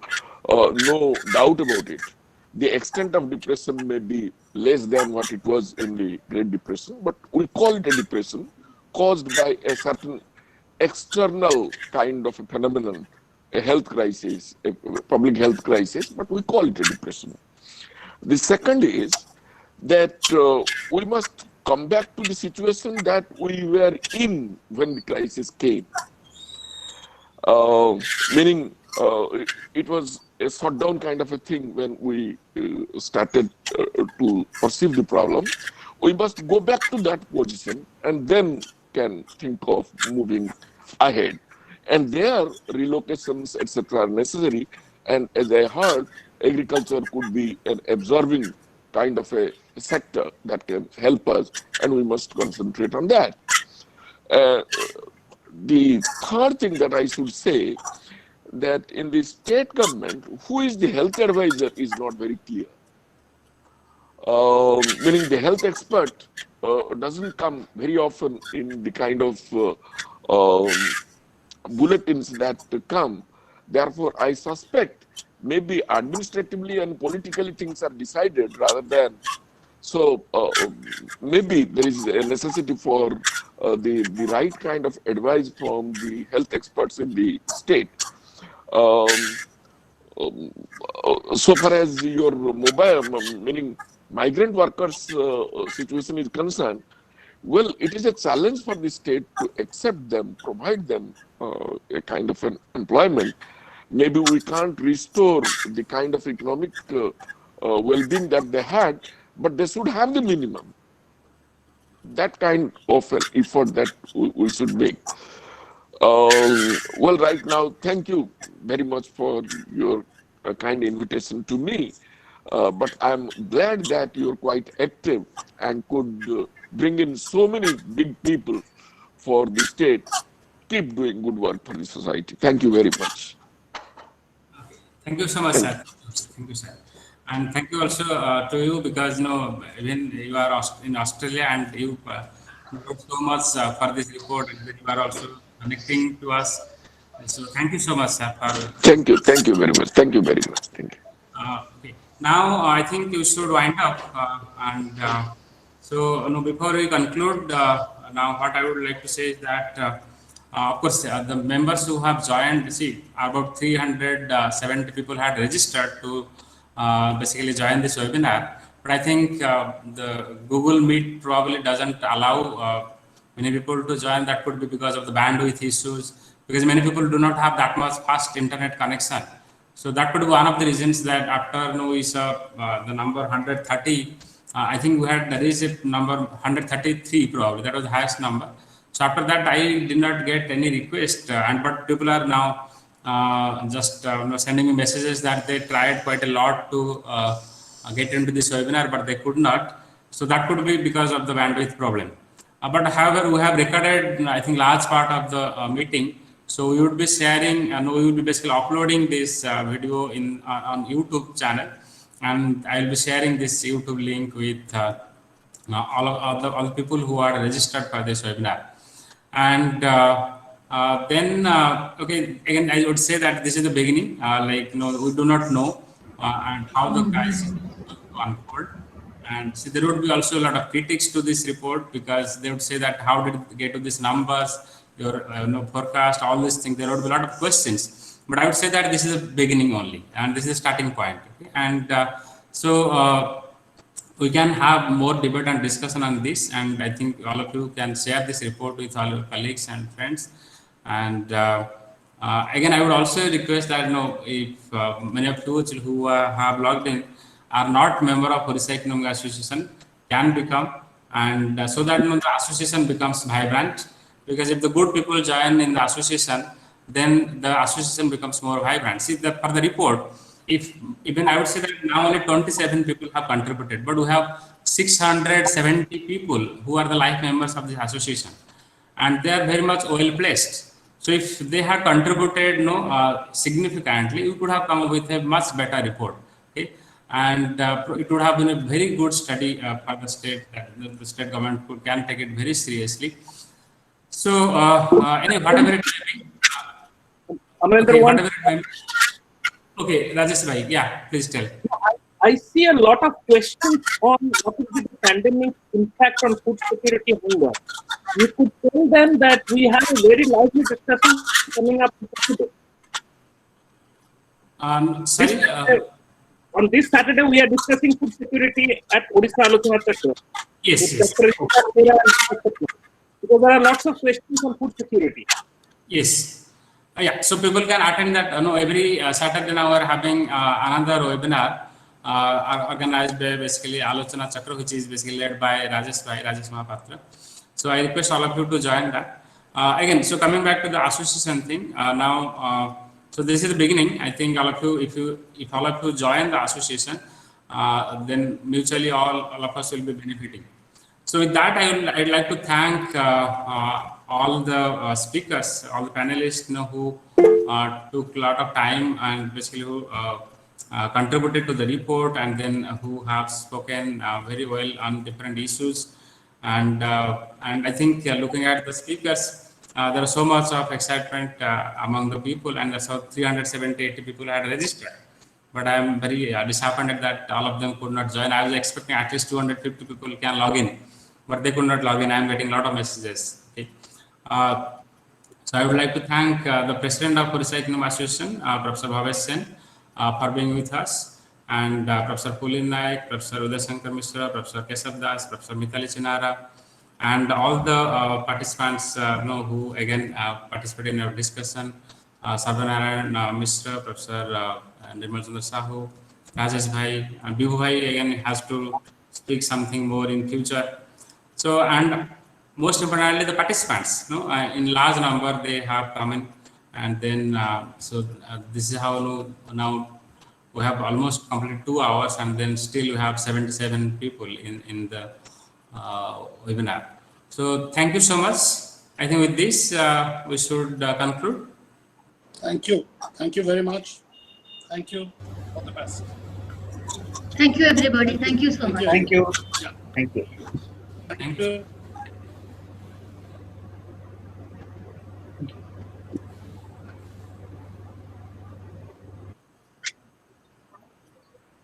doubt about it. The extent of depression may be less than what it was in the Great Depression, but we call it a depression caused by a certain external kind of a phenomenon, a health crisis, a public health crisis, but we call it a depression. The second is that we must come back to the situation that we were in when the crisis came. Meaning it was a shutdown kind of a thing when we started to perceive the problem. We must go back to that position and then can think of moving ahead. And there, relocations, etc. are necessary. And as I heard, agriculture could be an absorbing kind of a sector that can help us, and we must concentrate on that. The third thing that I should say, that in the state government, who is the health advisor is not very clear. Meaning the health expert doesn't come very often in the kind of bulletins that come. Therefore, I suspect maybe administratively and politically things are decided rather than So maybe there is a necessity for the right kind of advice from the health experts in the state. So far as your mobile, meaning migrant workers situation is concerned, well, it is a challenge for the state to accept them, provide them a kind of an employment. Maybe we can't restore the kind of economic well-being that they had, but they should have the minimum. That kind of an effort that we should make. Well, right now, thank you very much for your kind invitation to me. But I'm glad that you're quite active and could bring in so many big people for the state. Keep doing good work for the society. Thank you very much. Thank you so much, sir. Thank you, sir. And thank you also to you, because even you are in Australia and you wrote so much for this report, and you are also connecting to us. So thank you so much, sir. Thank you very much. Thank you very much. Thank you. Okay. Now I think you should wind up, and so before we conclude, now what I would like to say is that. Of course, the members who have joined, see, about 370 people had registered to basically join this webinar. But I think the Google Meet probably doesn't allow many people to join. That could be because of the bandwidth issues, because many people do not have that much fast internet connection. So that could be one of the reasons that after we saw the number 130, I think we had reached number 133 probably. That was the highest number. So after that, I did not get any request, but people are now just sending me messages that they tried quite a lot to get into this webinar, but they could not. So that could be because of the bandwidth problem. But however, we have recorded, I think, large part of the meeting. So we would be sharing, and we will be basically uploading this video on YouTube channel, and I will be sharing this YouTube link with all the people who are registered for this webinar. And then, okay, again, I would say that this is the beginning. We do not know and how the crisis will unfold. And so there would be also a lot of critics to this report, because they would say that how did it get to these numbers, your forecast, all these things. There would be a lot of questions. But I would say that this is a beginning only, and this is a starting point. Okay? And so we can have more debate and discussion on this, and I think all of you can share this report with all your colleagues and friends. And again, I would also request that if many of you who have logged in are not member of Orissa Economic Association, can become, and so that the association becomes vibrant. Because if the good people join in the association, then the association becomes more vibrant. See, for the report, if even I would say that now only 27 people have contributed, but we have 670 people who are the life members of the association, and they are very much well placed. So if they have contributed significantly, we could have come up with a much better report. Okay, and it would have been a very good study for the state. The state government can take it very seriously. So anyway, whatever it may be. Okay, Rajesh bhai, yeah, please tell. I see a lot of questions on what will be the pandemic impact on food security hunger. You could tell them that we have a very lively discussion coming up. On this Saturday, we are discussing food security at Odisha Alochana Chakra. Yes. Because there are lots of questions on food security. Yes. Yeah, so people can attend that. Every Saturday now we are having another webinar organized by basically Alochana Chakra, which is basically led by Rajesh Mahapatra. So I request all of you to join that. Again, so coming back to the association thing, now, so this is the beginning. I think all of you, if all of you join the association, then mutually all of us will be benefiting. So with that, I'd like to thank all the speakers, all the panelists, who took a lot of time and basically who contributed to the report, and then who have spoken very well on different issues. And I think looking at the speakers, there was so much of excitement among the people, and so 370 people had registered. but I am very disappointed that all of them could not join. I was expecting at least 250 people can log in, but they could not log in. I am getting a lot of messages. Okay. So I would like to thank the president of Orissa Economic Association, Professor Bhavesh Sen, for being with us, and Professor Pulin Naik, Professor Udayashankar Mishra, Professor Keshav Das, Professor Mitali Chinara, and all the participants who again participated in our discussion. Sarvanarayan Mishra, Professor Nirmal Chandra Sahu, Rajesh Bhai, and Bibhu Bhai again has to speak something more in future. So, and most importantly, the participants, in large number they have come in, and then this is how now we have almost completed 2 hours, and then still we have 77 people in the webinar. So thank you so much. I think with this we should conclude. Thank you. Thank you very much. Thank you. All the best. Thank you, everybody. Thank you so much. Thank you. Yeah. Thank you. Thank you.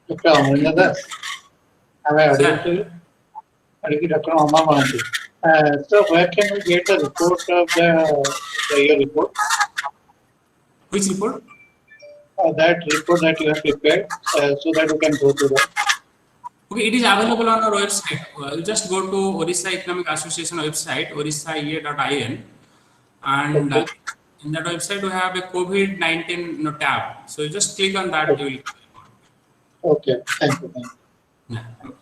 Dr. Amarendra Das, am I audible to you? Dr. Amma Mohanty. So where can we get the report of the year report? Which report? That report that you have prepared, so that we can go to that. Okay, it is available on our website. You just go to Orissa Economic Association website, orissaea.in, and Okay. in that website we have a COVID-19 tab. So you just click on that. You will. Okay, thank you. Yeah. Okay.